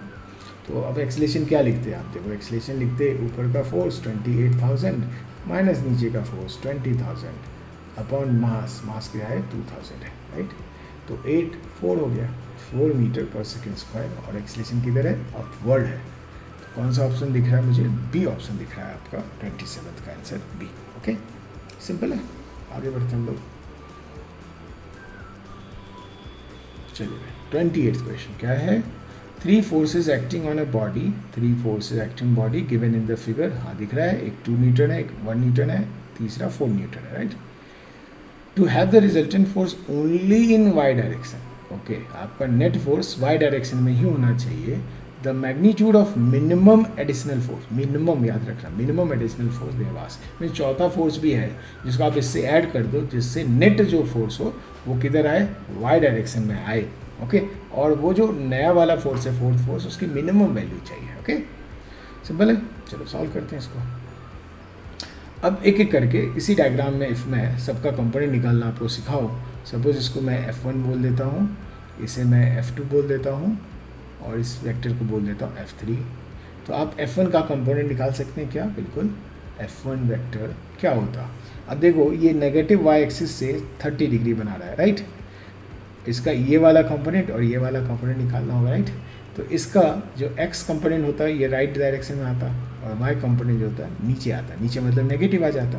तो अब एक्सेलेरेशन क्या लिखते हैं आप, देखो एक्सेलेरेशन लिखते हैं ऊपर का फोर्स 28,000 माइनस नीचे का फोर्स 20,000 अपॉन मास, मास क्या है 2000 है, राइट। तो 4 हो गया, 4 मीटर पर सेकेंड स्क्वायर, और एक्सेलेरेशन किधर है, अपवर्ड है। तो कौन सा ऑप्शन दिख रहा है मुझे, बी ऑप्शन दिख रहा है आपका 27 का आंसर बी। ओके, सिंपल है। आगे बढ़ते हैं हम लोग। चलिए 28th क्वेश्चन क्या है, 3 forces acting on a body, 3 forces acting body given in the figure. हाँ दिख रहा है, एक 2 न्यूटन है, एक 1 न्यूटन है, तीसरा 4 न्यूटन है, right. To have the resultant force only in y direction, okay, आपका नेट फोर्स वाई डायरेक्शन में ही होना चाहिए। The magnitude of minimum additional force, minimum याद रखना, मिनिमम एडिशनल फोर्स देवास में चौथा फोर्स भी है जिसको आप इससे ऐड कर दो, जिससे नेट जो फोर्स हो वो किधर आए, वाई डायरेक्शन में आए। ओके, और वो जो नया वाला फोर्स है फोर्थ फोर्स, उसकी मिनिमम वैल्यू चाहिए। ओके, सिंपल है। चलो सॉल्व करते हैं इसको। अब एक एक करके इसी डायग्राम में इफ मैं सबका कंपोनेंट निकालना आपको सिखाऊं, सपोज इसको मैं F1 बोल देता हूँ, इसे मैं F2 बोल देता हूँ, और इस वेक्टर को बोल देता हूँ F3। तो आप F1 का कंपोनेंट निकाल सकते हैं क्या, बिल्कुल। F1 वेक्टर क्या होता, अब देखो ये नेगेटिव वाई एक्सिस से 30 डिग्री बना रहा है, राइट। इसका ये वाला कंपोनेंट और ये वाला कंपोनेंट निकालना होगा, राइट। तो इसका जो x कंपोनेंट होता है ये राइट डायरेक्शन में आता, और y कंपोनेंट जो होता है नीचे आता, नीचे मतलब नेगेटिव आ जाता।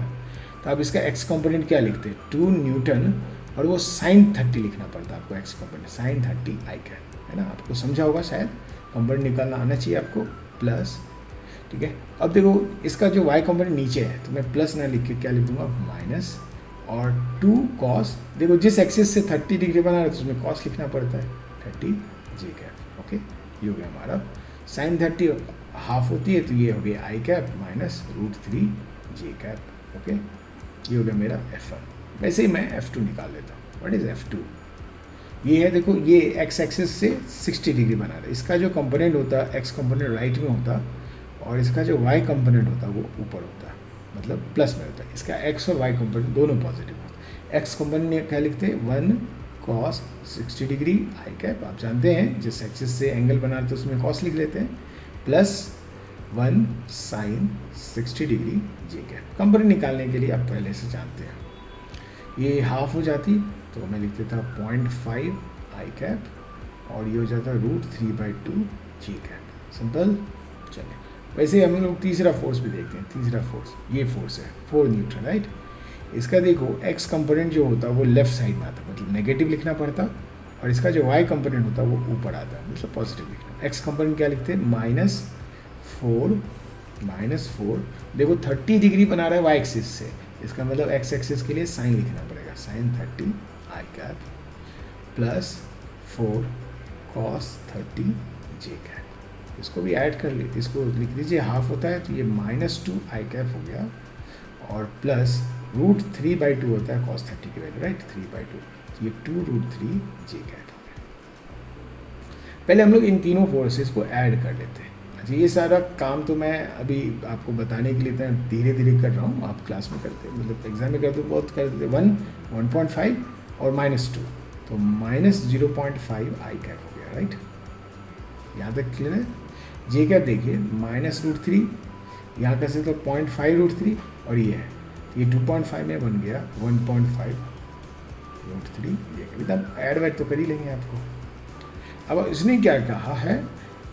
तो आप इसका x कंपोनेंट क्या लिखते हैं, 2 न्यूटन, और वो sin 30 लिखना पड़ता है आपको, x कंपोनेंट sin 30 आई कैप, है ना। आपको समझा होगा शायद, कंपोनेंट निकालना आना चाहिए आपको, प्लस, ठीक है। अब देखो इसका जो y कंपोनेंट नीचे है, तो मैं प्लस ना लिख के क्या लिख दूंगा, माइनस, और 2 cos, देखो जिस एक्सिस से 30 डिग्री बना रहा है तो उसमें cos लिखना पड़ता है, 30 जे कैप। ओके, ये हो गया हमारा sin 30 हाफ होती है, तो ये हो गया आई कैप माइनस √3 जे कैप। ओके, ये हो गया मेरा F1। वैसे ही मैं F2 निकाल लेता हूँ। व्हाट इज़ F2, ये है, देखो ये एक्स एक्सिस से 60 डिग्री बना रहा है, इसका जो कंपोनेंट होता है एक्स कंपोनेंट राइट में होता, और इसका जो वाई कंपोनेंट होता वो ऊपर होता, मतलब प्लस में होता है। इसका एक्स और वाई कंपोनेंट दोनों पॉजिटिव होता है। एक्स कंपोनेंट क्या लिखते हैं, 1 cos 60 डिग्री आई कैप, आप जानते हैं जिस एक्सिस से एंगल बना रहे तो उसमें cos लिख लेते हैं, प्लस 1 sin 60 डिग्री जे कैप। कंपोनेंट निकालने के लिए आप पहले से जानते हैं, ये हाफ हो जाती तो मैं लिख देता 0.5 आई कैप, और ये हो जाता √3/2 जी कैप। सिंपल। चलिए वैसे हम लोग तीसरा फोर्स भी देखते हैं। तीसरा फोर्स, ये फोर्स है 4 न्यूटन, राइट। इसका देखो एक्स कंपोनेंट जो होता है वो लेफ्ट साइड में आता, मतलब नेगेटिव लिखना पड़ता, और इसका जो वाई कंपोनेंट होता है वो ऊपर आता है, मतलब पॉजिटिव लिखना। एक्स कंपोनेंट क्या लिखते हैं, -4, देखो 30 डिग्री बना रहा है वाई एक्सिस से, इसका मतलब एक्स एक्सिस के लिए साइन लिखना पड़ेगा, sin 30 आई कैप प्लस 4 cos 30 जे कैप। इसको भी ऐड कर लीजिए, इसको लिख लीजिए, हाफ होता है तो ये -2 आई कैप हो गया, और प्लस √3/2 होता है cos 30 की वैल्यू, राइट, 3/2, तो ये 2√3 जे कैप हो गया। पहले हम लोग इन तीनों फोर्सेस को ऐड कर लेते हैं। अच्छा, ये सारा काम तो मैं अभी आपको बताने के लिए धीरे धीरे कर रहा हूँ, आप क्लास में करते मतलब एग्जाम में करते बहुत कर देते, 1.5 और -2, तो -0.5 आई कैप हो गया, राइट। यहाँ तक क्लियर है। जे कैप देखिए -√3, यहाँ कैसे तो 0.5√3, और ये है, ये 2.5 में बन गया 1.5√3 ये कैप। अब ऐड वैड तो कर ही लेंगे आपको। अब इसने क्या कहा है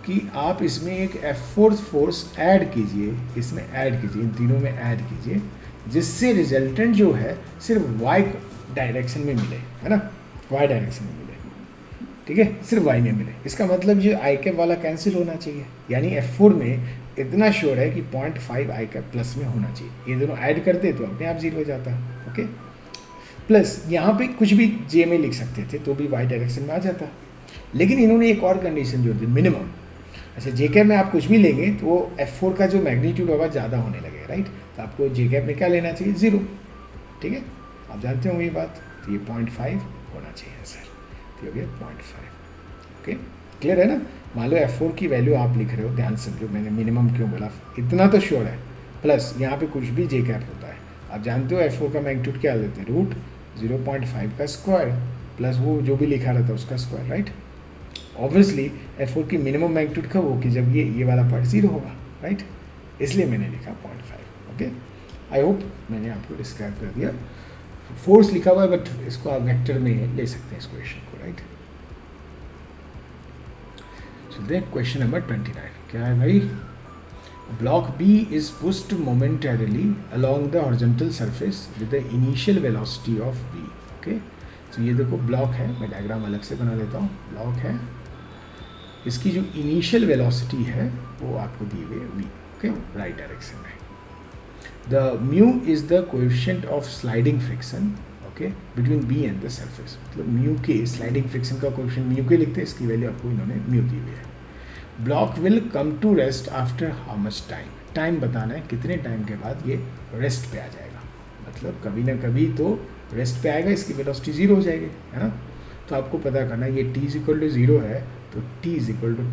कि आप इसमें एक F4 फोर्स ऐड कीजिए, इसमें ऐड कीजिए, इन तीनों में ऐड कीजिए, जिससे रिजल्टेंट जो है सिर्फ वाई डायरेक्शन में मिले, है ना, वाई डायरेक्शन में मिले, ठीक है, सिर्फ वाई में मिले। इसका मतलब जो आई कैप वाला कैंसिल होना चाहिए, यानी F4 में इतना श्योर है कि 0.5 आई कैप प्लस में होना चाहिए। ये दोनों ऐड करते तो अपने आप 0 हो जाता, ओके। प्लस यहाँ पे कुछ भी जे में लिख सकते थे तो भी वाई डायरेक्शन में आ जाता, लेकिन इन्होंने एक और कंडीशन जोड़ दी, मिनिमम। अच्छा, जे कैप में आप कुछ भी लेंगे तो वो F4 का जो मैग्नीट्यूड होगा ज़्यादा होने लगेगा, राइट। तो आपको जे कैप में क्या लेना चाहिए, 0, ठीक है, आप जानते होंगे ये बात। तो ये 0.5 होना चाहिए सर, तो हो गया 0.5, ओके, क्लियर है ना। मान लो F4 की वैल्यू आप लिख रहे हो, ध्यान से समझो मैंने मिनिमम क्यों बोला, इतना तो श्योर है, प्लस यहाँ पे कुछ भी जे कैप होता है, आप जानते हो F4 का मैग्नीट्यूड क्या लेते हैं, √0.5 का स्क्वायर प्लस वो जो भी लिखा रहता है उसका स्क्वायर, राइट। ऑब्वियसली F4 की मिनिमम मैग्नीट्यूड कब होगी, जब ये वाला पार्ट 0 होगा, राइट, इसलिए मैंने लिखा 0.5. ओके, आई होप मैंने आपको डिस्क्राइब कर दिया. फोर्स लिखा हुआ है बट इसको आप वेक्टर में ले सकते हैं इस क्वेश्चन को, राइट. सो देख क्वेश्चन नंबर 29 क्या है भाई. Block b is pushed momentarily along the horizontal surface with the initial velocity of b. Okay, तो ये देखो ब्लॉक है, मैं डायग्राम अलग से बना देता हूँ. ब्लॉक है, इसकी जो इनिशियल वेलोसिटी है वो आपको दी हुई है v. ओके, राइट डायरेक्शन में. The mu is the coefficient of sliding friction, okay, between B and the surface. मतलब mu के sliding friction का coefficient mu के लिखते हैं, इसकी वैल्यू आपको इन्होंने mu दी हुई है. Block will come to rest after how much time? Time बताना है कितने टाइम के बाद ये रेस्ट पे आ जाएगा. मतलब कभी ना कभी तो रेस्ट पे आएगा, इसकी वेलोसिटी 0 हो जाएगी, है ना. तो आपको पता करना है ये t = 0 है तो t =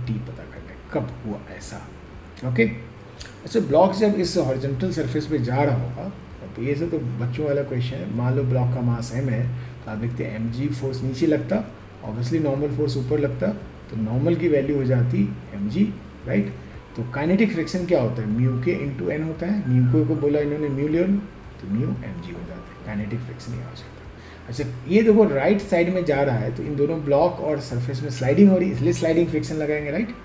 t पता करना है कब हुआ ऐसा. ओके, अच्छा, ब्लॉक जब इस हॉरिजॉन्टल सरफेस पे जा रहा होगा, तो ये सब तो बच्चों वाला क्वेश्चन है. मान लो ब्लॉक का मास m है तो आप लिखते हैं mg. फोर्स नीचे लगता, ऑब्वियसली नॉर्मल फोर्स ऊपर लगता, तो नॉर्मल की वैल्यू हो जाती mg, राइट. तो काइनेटिक फ्रिक्शन क्या होता है, म्यू के इंटू एन होता है. म्यू को बोला इन्होंने म्यू ले लो, तो म्यू mg हो जाता है. काइनेटिक फ्रिक्शन ये हो जाता है. अच्छा, ये देखो राइट साइड में जा रहा है तो इन दोनों ब्लॉक और सरफेस में स्लाइडिंग हो रही है, इसलिए स्लाइडिंग फ्रिक्शन लगाएंगे, राइट.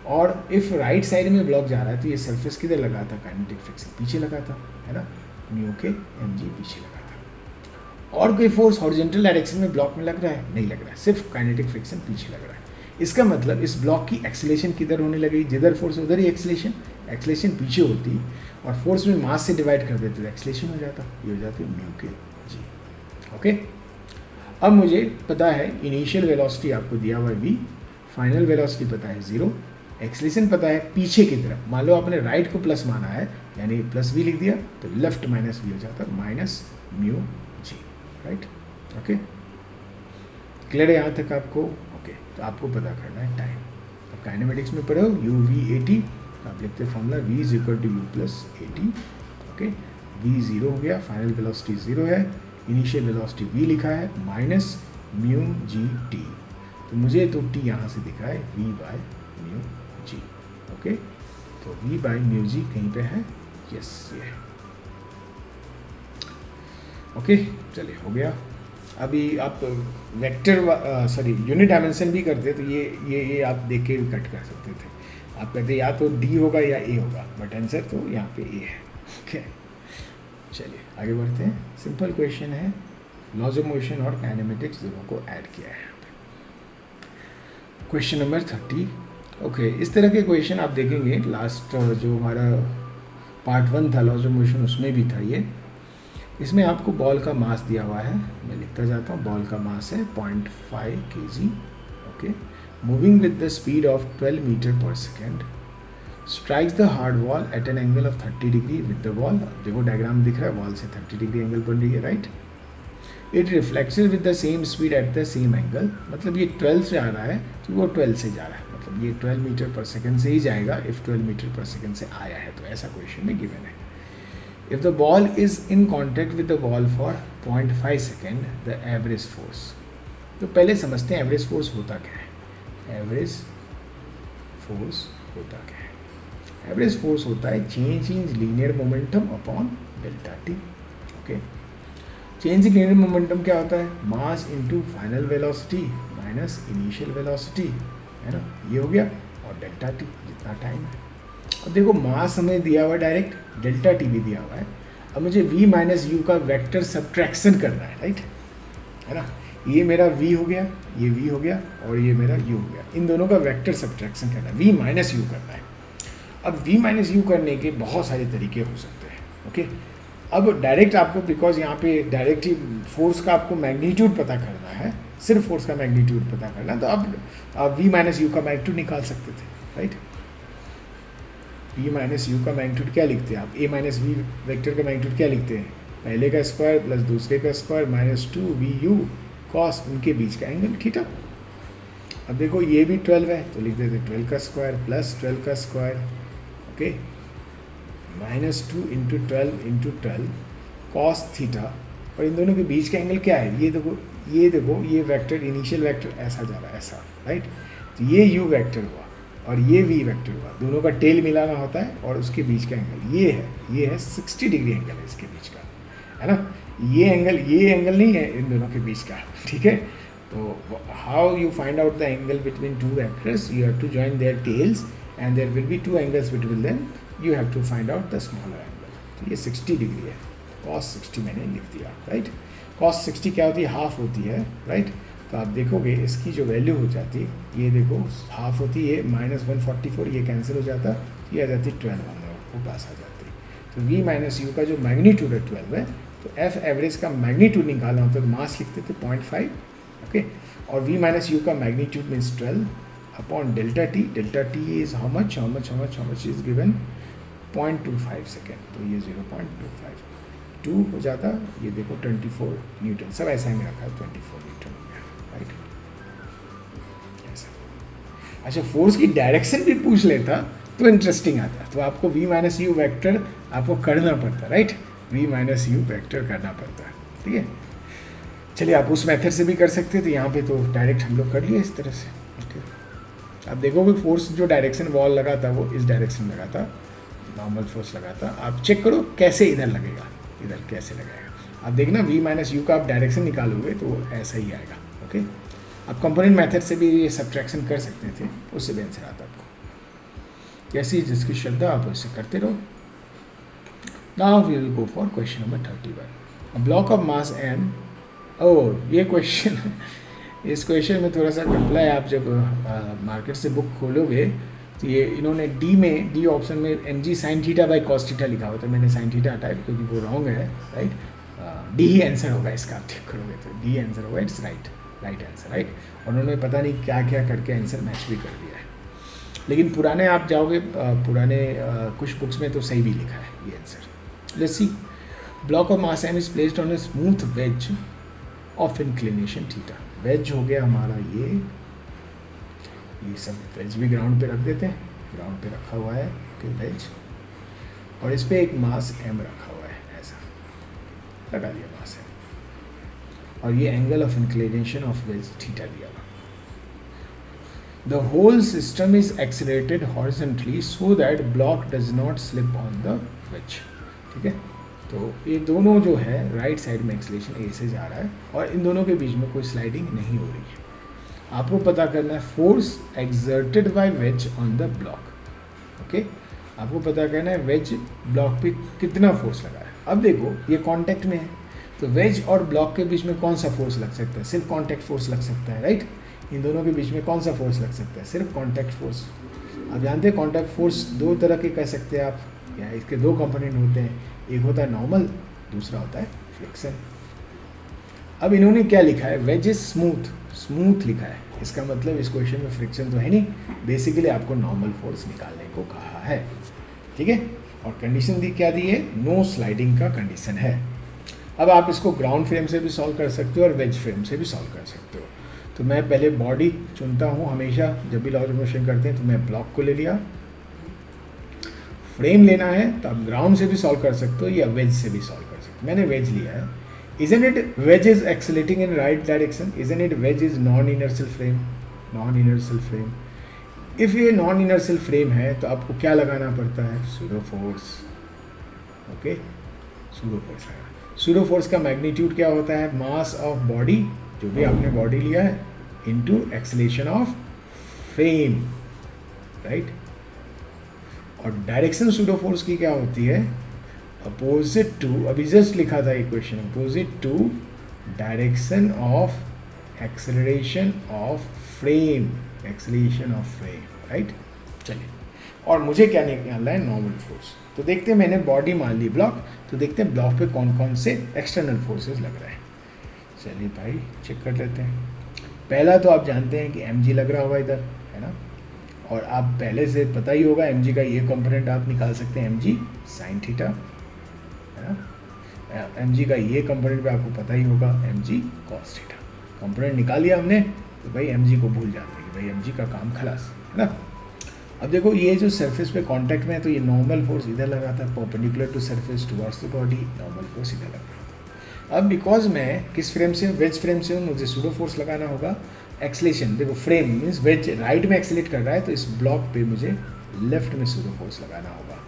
और इफ़ राइट साइड में ब्लॉक जा रहा है तो ये सरफेस किधर लगा था, काइनेटिक फ्रिक्शन पीछे लगा था, है ना. म्यू के mg पीछे लगा था. और कोई फोर्स हॉरिजॉन्टल डायरेक्शन में ब्लॉक में लग रहा है, नहीं लग रहा है, सिर्फ काइनेटिक फ्रिक्शन पीछे लग रहा है. इसका मतलब इस ब्लॉक की एक्सेलेरेशन किधर होने लगी, जिधर फोर्स उधर ही एक्सेलेरेशन पीछे होती और फोर्स में मास से डिवाइड कर देते तो एक्सेलेरेशन हो जाता. ये हो जाती म्यू के जी. ओके, अब मुझे पता है इनिशियल वेलोसिटी आपको दिया हुआ है v, फाइनल वेलोसिटी पता है 0, एक्सेलेरेशन पता है पीछे की तरफ. मान लो आपने राइट को प्लस माना है यानी प्लस v लिख दिया तो लेफ्ट माइनस v हो जाता है minus mu G, right. Okay, clear है यहाँ तक आपको. ओके, तो आपको पता करना है टाइम. अब काइनेमेटिक्स में पढ़े हो uv/at, आप लिखते हैं formula v = u+at. Okay, v 0 हो गया, फाइनल वेलोसिटी 0 है, इनिशियल वेलोसिटी v लिखा है माइनस म्यू जी टी. तो मुझे तो t यहाँ से दिखा है v/म्यू जी. ओके, तो v/म्यू जी कहीं पे है, यस ये है. ओके, चलिए हो गया. अभी आप वेक्टर यूनिट डायमेंशन भी करते तो ये आप देख के भी कट कर सकते थे. आप कहते या तो d होगा या a होगा, बट आंसर तो यहाँ पे a है. ओके, चलिए आगे बढ़ते हैं. सिंपल क्वेश्चन है, लॉज ऑफ मोशन और काइनेमेटिक्स दोनों को ऐड किया है. Question number 30. ओके, इस तरह के क्वेश्चन आप देखेंगे लास्ट जो हमारा पार्ट 1 था लॉज ऑफ मोशन उसमें भी था ये. इसमें आपको बॉल का मास दिया हुआ है, मैं लिखता जाता हूँ. बॉल का मास है 0.5 kg. Okay, moving with the speed of 12 metre per second, strikes the hard wall at an angle of 30 degree with the wall. देखो डायग्राम दिख रहा है, वॉल से 30 डिग्री एंगल बन रही है, right. It reflects with the same speed at the same angle. मतलब ये 12 से आ रहा है तो वो 12 से जा रहा है, मतलब ये 12 मीटर पर सेकेंड से ही जाएगा. इफ़ 12 मीटर पर सेकेंड से आया है तो ऐसा क्वेश्चन में गिवन है. If the ball is in contact with the wall for 0.5 second, the average force. तो पहले समझते हैं एवरेज फोर्स होता क्या है. एवरेज फोर्स होता क्या है. एवरेज फोर्स होता है change in linear momentum upon delta T. Okay, change in linear momentum क्या होता है, mass into final velocity minus initial velocity, है ना. ये हो गया, और डेल्टा टी जितना टाइम है. अब देखो मास हमें दिया हुआ है डायरेक्ट, डेल्टा टी भी दिया हुआ है. अब मुझे v माइनस यू का वेक्टर सब्ट्रैक्शन करना है, राइट, है ना. ये मेरा v हो गया, ये v हो गया और ये मेरा u हो गया. इन दोनों का वेक्टर सब्ट्रैक्शन करना है, v माइनस यू करना है. अब v माइनस यू करने के बहुत सारे तरीके हो सकते हैं. ओके, अब डायरेक्ट आपको, बिकॉज यहाँ पे डायरेक्ट ही फोर्स का आपको मैग्नीट्यूड पता करना है, सिर्फ फोर्स का मैग्नीट्यूड पता करना है, तो आप v माइनस यू का मैग्नीट्यूड निकाल सकते थे, राइट. v माइनस यू का मैग्नीट्यूड क्या लिखते हैं आप, a माइनस वी वेक्टर का मैग्नीट्यूड क्या लिखते हैं, पहले का स्क्वायर प्लस दूसरे का स्क्वायर माइनस 2vu कॉस उनके बीच का एंगल थीटा. अब देखो ये भी 12 है तो लिख देते 12 का स्क्वायर प्लस 12 का square. Okay, minus 2 into 12 cos theta. और इन दोनों के बीच का एंगल क्या है, ये देखो ये वेक्टर इनिशियल वेक्टर ऐसा जा रहा है, ऐसा, राइट. तो ये u वेक्टर हुआ और ये v वेक्टर हुआ, दोनों का टेल मिलाना होता है और उसके बीच का एंगल ये है 60 डिग्री एंगल है इसके बीच का, है ना। ये एंगल नहीं है इन दोनों के बीच का, ठीक है। तो how you find out the angle between two vectors, you have to join their tails and there will be two angles between them, you have to find out the smaller angle. तो ये 60 degree है, cos 60 मैंने लिख दिया, right. cos 60 क्या होती है, half होती है, राइट। तो आप देखोगे इसकी जो वैल्यू हो जाती है, ये देखो हाफ होती है, -144, ये कैंसिल हो जाता, ये आ जाती 12 हम लोग को पास आ जाती। तो v माइनस यू का जो मैग्नीट्यूड है 12 है, तो f एवरेज का मैग्नीट्यूड निकालना होता है तो मास लिखते थे 0.5, ओके। और v माइनस यू का magnitude means 12 upon delta t is how much is given 0.25 second, तो ये 0.25 2 हो जाता, ये देखो 24 न्यूटन, सब ऐसा ही रखा है, 24 न्यूटन हो गया, राइट। ऐसा। अच्छा, फोर्स की डायरेक्शन भी पूछ लेता तो इंटरेस्टिंग आता, तो आपको v माइनस यू वैक्टर आपको करना पड़ता, right. v minus you vector करना पड़ता, ठीक है। चलिए, आप उस मेथड से भी कर सकते हैं, तो यहाँ पे तो डायरेक्ट हम लोग कर लिए इस तरह से, ओके। आप देखोगे फोर्स जो डायरेक्शन वॉल लगा था वो इस डायरेक्शन लगा था, नॉर्मल फोर्स लगा था। आप चेक करो कैसे इधर लगेगा, इधर कैसे लगाएगा, आप देखना v माइनस यू का आप डायरेक्शन निकालोगे तो वो ऐसा ही आएगा, ओके। आप कंपोनेंट मेथड से भी ये सब्ट्रैक्शन कर सकते थे, उससे भी आंसर आता आपको। जैसी जिसकी श्रद्धा आप उससे करते रहो। Now we will go for question number 31। Block of mass m, ये क्वेश्चन इस क्वेश्चन में थोड़ा सा घपला है। आप जब मार्केट से बुक खोलोगे तो ये इन्होंने डी ऑप्शन में mg sin theta by cos theta लिखा होता है, मैंने sin थीटा हटाया क्योंकि वो रॉन्ग है, राइट। डी ही आंसर होगा इसका, आप चेक करोगे तो डी आंसर होगा, इट्स राइट आंसर, राइट। उन्होंने पता नहीं क्या क्या करके आंसर मैच भी कर दिया है, लेकिन पुराने आप जाओगे, पुराने कुछ बुक्स में तो सही भी लिखा है ये answer. Let's see, block of mass m is placed on a smooth wedge of inclination theta. Wedge हो गया हमारा ये सब वेज भी ग्राउंड पे रख देते हैं, ग्राउंड पे रखा हुआ है, ओके, वेज, और इस पे एक मास m रखा हुआ है, ऐसा लगा दिया मास m, और ये angle of inclination of ways theta दिया हुआ। The whole system is accelerated horizontally so that block does not slip on the wedge, ठीक है। तो ये दोनों जो है राइट साइड में एक्सेलरेशन ए से जा रहा है और इन दोनों के बीच में कोई स्लाइडिंग नहीं हो रही है। आपको पता करना है force exerted by wedge on the block, okay. आपको पता करना है वेज ब्लॉक पे कितना फोर्स लगा है। अब देखो ये कांटेक्ट में है, तो वेज और ब्लॉक के बीच में कौन सा फोर्स लग सकता है, सिर्फ कांटेक्ट फोर्स लग सकता है, राइट। इन दोनों के बीच में कौन सा फोर्स लग सकता है, सिर्फ कांटेक्ट फोर्स। आप जानते हैं कांटेक्ट फोर्स दो तरह के कह सकते हैं आप, या इसके दो कंपोनेंट होते हैं, एक होता है नॉर्मल, दूसरा होता है फ्रिक्शन। अब इन्होंने क्या लिखा है, वेज इज स्मूथ लिखा है, इसका मतलब इस क्वेश्चन में फ्रिक्शन तो है नहीं, बेसिकली आपको नॉर्मल फोर्स निकालने को कहा है, ठीक है। और कंडीशन दी क्या दी है, नो स्लाइडिंग का कंडीशन है। अब आप इसको ग्राउंड फ्रेम से भी सॉल्व कर सकते हो और वेज फ्रेम से भी सॉल्व कर सकते हो। तो मैं पहले बॉडी चुनता हूँ हमेशा, जब भी लॉ ऑफ मोशन करते हैं तो मैं ब्लॉक को ले लिया। फ्रेम लेना है तो आप ग्राउंड से भी सॉल्व कर सकते हो या वेज से भी सॉल्व कर सकते हो, मैंने वेज लिया है। Isn't it wedge is accelerating in right direction? Isn't it wedge is non-inertial frame? Non-inertial frame. If ये non-inertial frame है तो आपको क्या लगाना पड़ता है, pseudo force, okay, pseudo force है। pseudo force का मैग्नीट्यूड क्या होता है, मास ऑफ बॉडी, जो भी आपने बॉडी लिया है, into acceleration of frame, right. और डायरेक्शन pseudo force की क्या होती है, अपोजिट टू, अभी जस्ट लिखा था equation, opposite to direction of acceleration of frame, acceleration of frame, right. चलिए, और मुझे क्या निकालना है, नॉर्मल फोर्स। तो देखते हैं, मैंने बॉडी मान ली ब्लॉक, तो देखते हैं ब्लॉक पे कौन कौन से एक्सटर्नल फोर्सेस लग रहे हैं। चलिए भाई चेक कर लेते हैं। पहला तो आप जानते हैं कि mg लग रहा होगा इधर, है ना, और आप पहले से पता ही होगा mg का ये कंपोनेंट आप निकाल सकते हैं, mg साइन थीटा, है ना। mg का ये कंपोनेंट भी आपको पता ही होगा, mg cos थीटा। कंपोनेंट निकाल लिया हमने, तो भाई mg को भूल जाते हैं कि भाई mg का काम खलास, है ना। अब देखो ये जो सरफेस पे कांटेक्ट में है, तो ये नॉर्मल फोर्स इधर लगा था, perpendicular to surface towards the body, normal force इधर लग रहा था। अब बिकॉज मैं किस फ्रेम से हूँ, वेज फ्रेम से हूँ, मुझे सूडो फोर्स लगाना होगा। एक्सलेशन देखो, फ्रेम मीन्स वेज राइट में एक्सलेट कर रहा है, तो इस ब्लॉक पे मुझे लेफ्ट में सूडो फोर्स लगाना होगा।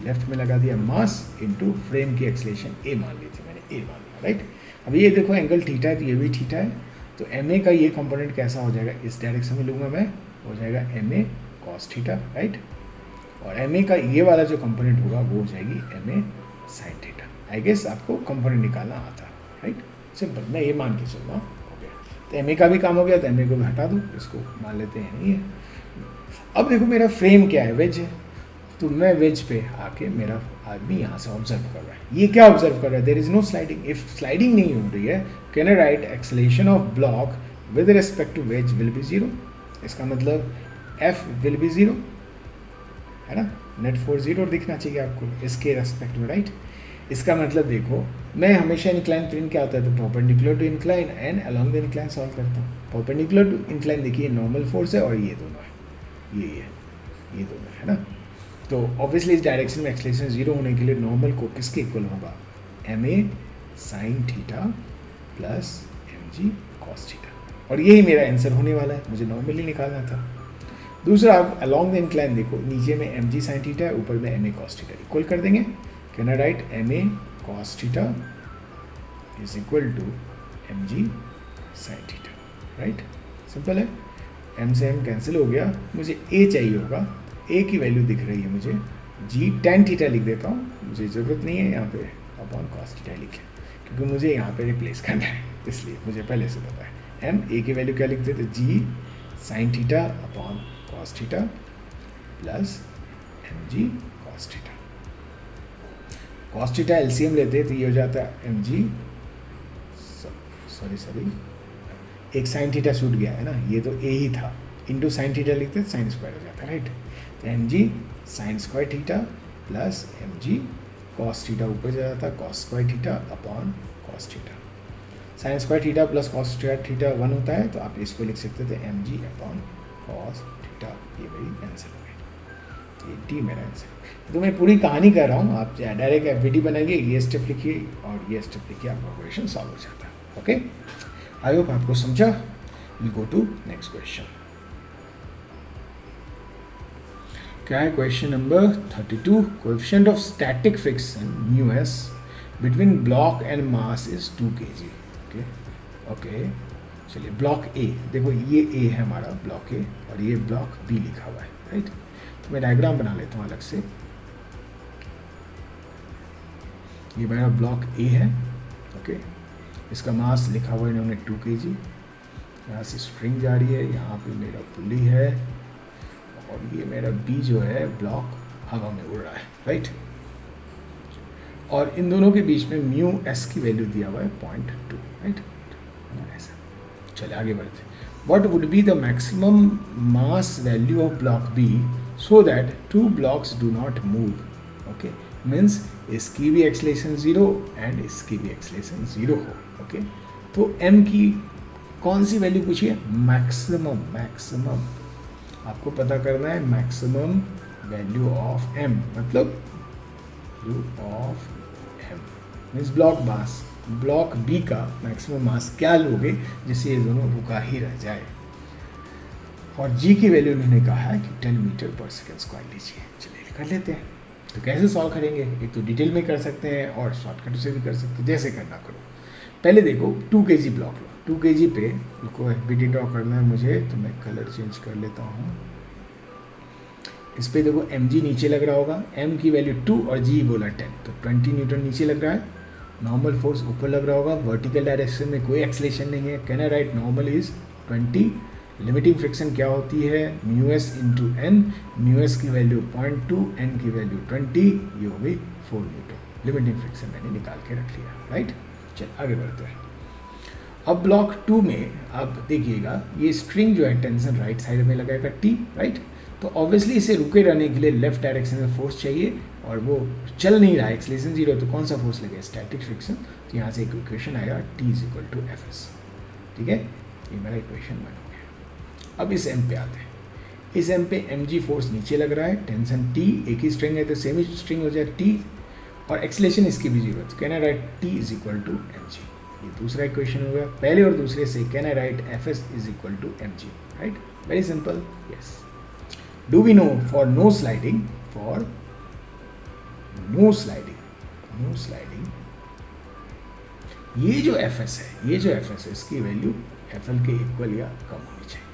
लेफ्ट में लगा दिया मास इनटू फ्रेम की एक्सलेशन ए मान ली थी मैंने, ए मान लिया, राइट। अब ये देखो एंगल थीटा है तो ये भी थीटा है, तो एम ए का ये कंपोनेंट कैसा हो जाएगा, इस डायरेक्शन में लूँगा मैं, हो जाएगा m a cos theta, right. और एम ए का ये वाला जो कंपोनेंट होगा वो हो जाएगी m a sine theta. I guess आपको कंपोनेंट निकालना आता है, राइट। सिंपल, मैं ये मान के चल रहा हूँ, हो गया। तो एम ए का भी काम हो गया, तो एम ए को भी हटा दूँ, इसको मान लेते हैं नहीं है। अब देखो मेरा फ्रेम क्या है, वेज है, तो मैं वेज पे आके मेरा आदमी यहाँ से ऑब्जर्व कर रहा है। ये क्या ऑब्जर्व कर रहा है, there is no sliding. If sliding नहीं हो रही है, can I write acceleration of block with respect to wedge will be zero. इसका मतलब एफ विल बी जीरो, है ना, नेट फोर्स जीरो दिखना चाहिए आपको इसके रेस्पेक्ट में, राइट। इसका मतलब देखो, मैं हमेशा इंक्लाइन प्लेन क्या होता है, तो perpendicular to incline and along the incline solve करता हूँ। परपेंडिकुलर टू इंक्लाइन देखिए नॉर्मल फोर्स है और ये दोनों है, ये दोनों है ना। तो ऑब्वियसली इस डायरेक्शन में एक्सेलरेशन जीरो होने के लिए नॉर्मल को किसके इक्वल होगा, m a sine theta plus M G cos theta, और यही मेरा आंसर होने वाला है, मुझे नॉर्मली निकालना था। दूसरा, आप अलॉन्ग द इंक्लाइन देखो, नीचे में एम जी साइन थीटा है, ऊपर में m a cos theta, equal कर देंगे। Can I write m a cos theta is equal to m g sine theta, right. Simple है, एम से एम कैंसिल हो गया, मुझे ए चाहिए होगा, ए की वैल्यू दिख रही है मुझे, जी टेन थीटा लिख देता हूँ, मुझे ज़रूरत नहीं है यहाँ पे अपॉन कॉस थीटा लिखे, क्योंकि मुझे यहाँ पे रिप्लेस करना है, इसलिए मुझे पहले से पता है। एम ए की वैल्यू क्या लिख देते, G sine theta upon cos theta plus M G cos theta. Cos theta LCM लेते तो ये हो जाता है एम जी, सॉरी एक साइन थीटा छूट गया है ना, ये तो ए ही था, इंटू साइन थीटा लिखते तो साइन स्क्वायर हो जाता है, राइट। तो m g sine square theta plus M G cos theta, ऊपर जा जाता है cos square theta upon cos theta. Sine square theta plus cos square theta 1 होता है, तो आप इसको लिख सकते थे m g upon cos theta, ये मेरी आंसर हो गई, ये डी मेरा आंसर। तो मैं पूरी कहानी कर रहा हूँ, आप डायरेक्ट एफवीडी बनाइए, ये स्टेप लिखिए और ये स्टेप लिखिए, आपका क्वेश्चन सॉल्व हो जाता है। ओके, आई होप आपको समझा। Will go to next question. क्या है question number 32। Coefficient of static friction mu s between block and mass is 2 kg। Okay, चलिए ब्लॉक ए, देखो ये ए है हमारा ब्लॉक ए और ये ब्लॉक बी लिखा हुआ है, राइट। तो मैं डायग्राम बना लेता हूँ अलग से। ये मेरा ब्लॉक ए है, ओके। इसका मास लिखा हुआ है इन्होंने 2 kg। यहाँ से स्ट्रिंग जा रही है, यहाँ पे मेरा पुली है और ये मेरा बी जो है ब्लॉक हवा में उड़ रहा है, राइट। और इन दोनों के बीच में म्यू एस की वैल्यू दिया हुआ है 0.2, राइट। ऐसा, चलिए आगे बढ़ते हैं। What would be the maximum mass value of block b so that 2 blocks do not move. Okay, means इसकी भी एक्सेलरेशन 0 एंड इसकी भी एक्सेलरेशन 0 हो। ओके, तो m की कौन सी वैल्यू पूछिए, मैक्सिमम आपको पता करना है, मैक्सिमम वैल्यू ऑफ m, मतलब value of m means block mass, block b का मैक्सिमम मास क्या लोगे जिससे ये दोनों रुका ही रह जाए। और g की वैल्यू उन्होंने कहा है कि 10 मीटर पर सेकेंड स्क्वायर लीजिए। चलिए कर लेते हैं। तो कैसे सॉल्व करेंगे, एक तो डिटेल में कर सकते हैं और शॉर्टकट से भी कर सकते हैं, जैसे करना करो। पहले देखो 2 kg ब्लॉक लो, 2 kg पे को एफबीडी ड्रॉ करना है मुझे, तो मैं कलर चेंज कर लेता हूँ। इस पे देखो mg नीचे लग रहा होगा, m की वैल्यू 2 और g बोला 10, तो 20 न्यूटन नीचे लग रहा है। नॉर्मल फोर्स ऊपर लग रहा होगा, वर्टिकल डायरेक्शन में कोई एक्सेलरेशन नहीं है। Can I write normal is 20। Limiting friction क्या होती है, mu s into n, mu s की वैल्यू 0.2, एन की वैल्यू 20, ये हो गई 4 न्यूटन। लिमिटिंग फ्रिक्शन मैंने निकाल के रख लिया, राइट। चल आगे बढ़ते हैं। अब ब्लॉक 2 में आप देखिएगा, ये स्ट्रिंग जो है टेंशन राइट साइड में लगाएगा T, राइट। तो ऑब्वियसली इसे रुके रहने के लिए लेफ्ट डायरेक्शन में फोर्स चाहिए और वो चल नहीं रहा है, एक्सेलरेशन 0, तो कौन सा फोर्स लगेगा, स्टैटिक फ्रिक्शन। तो यहाँ से एक इक्वेशन आएगा T is equal to Fs, ठीक है। ये मेरा इक्वेशन 1 हो गया। अब इस m पे आते हैं। इस m पे mg फोर्स नीचे लग रहा है, टेंशन T, एक ही स्ट्रिंग है तो सेम ही स्ट्रिंग हो जाए T, और एक्सेलेरेशन इसकी भी जीरो है, तो can I write t is equal to m g. ये दूसरा इक्वेशन हो गया। पहले और दूसरे से can I write f s is equal to m ji, right, very simple. Yes, do we know for no sliding, for no sliding, no sliding, ये जो एफ एस है, ये जो एफ एस है, इसकी वैल्यू एफ एल के equal या कम होनी चाहिए,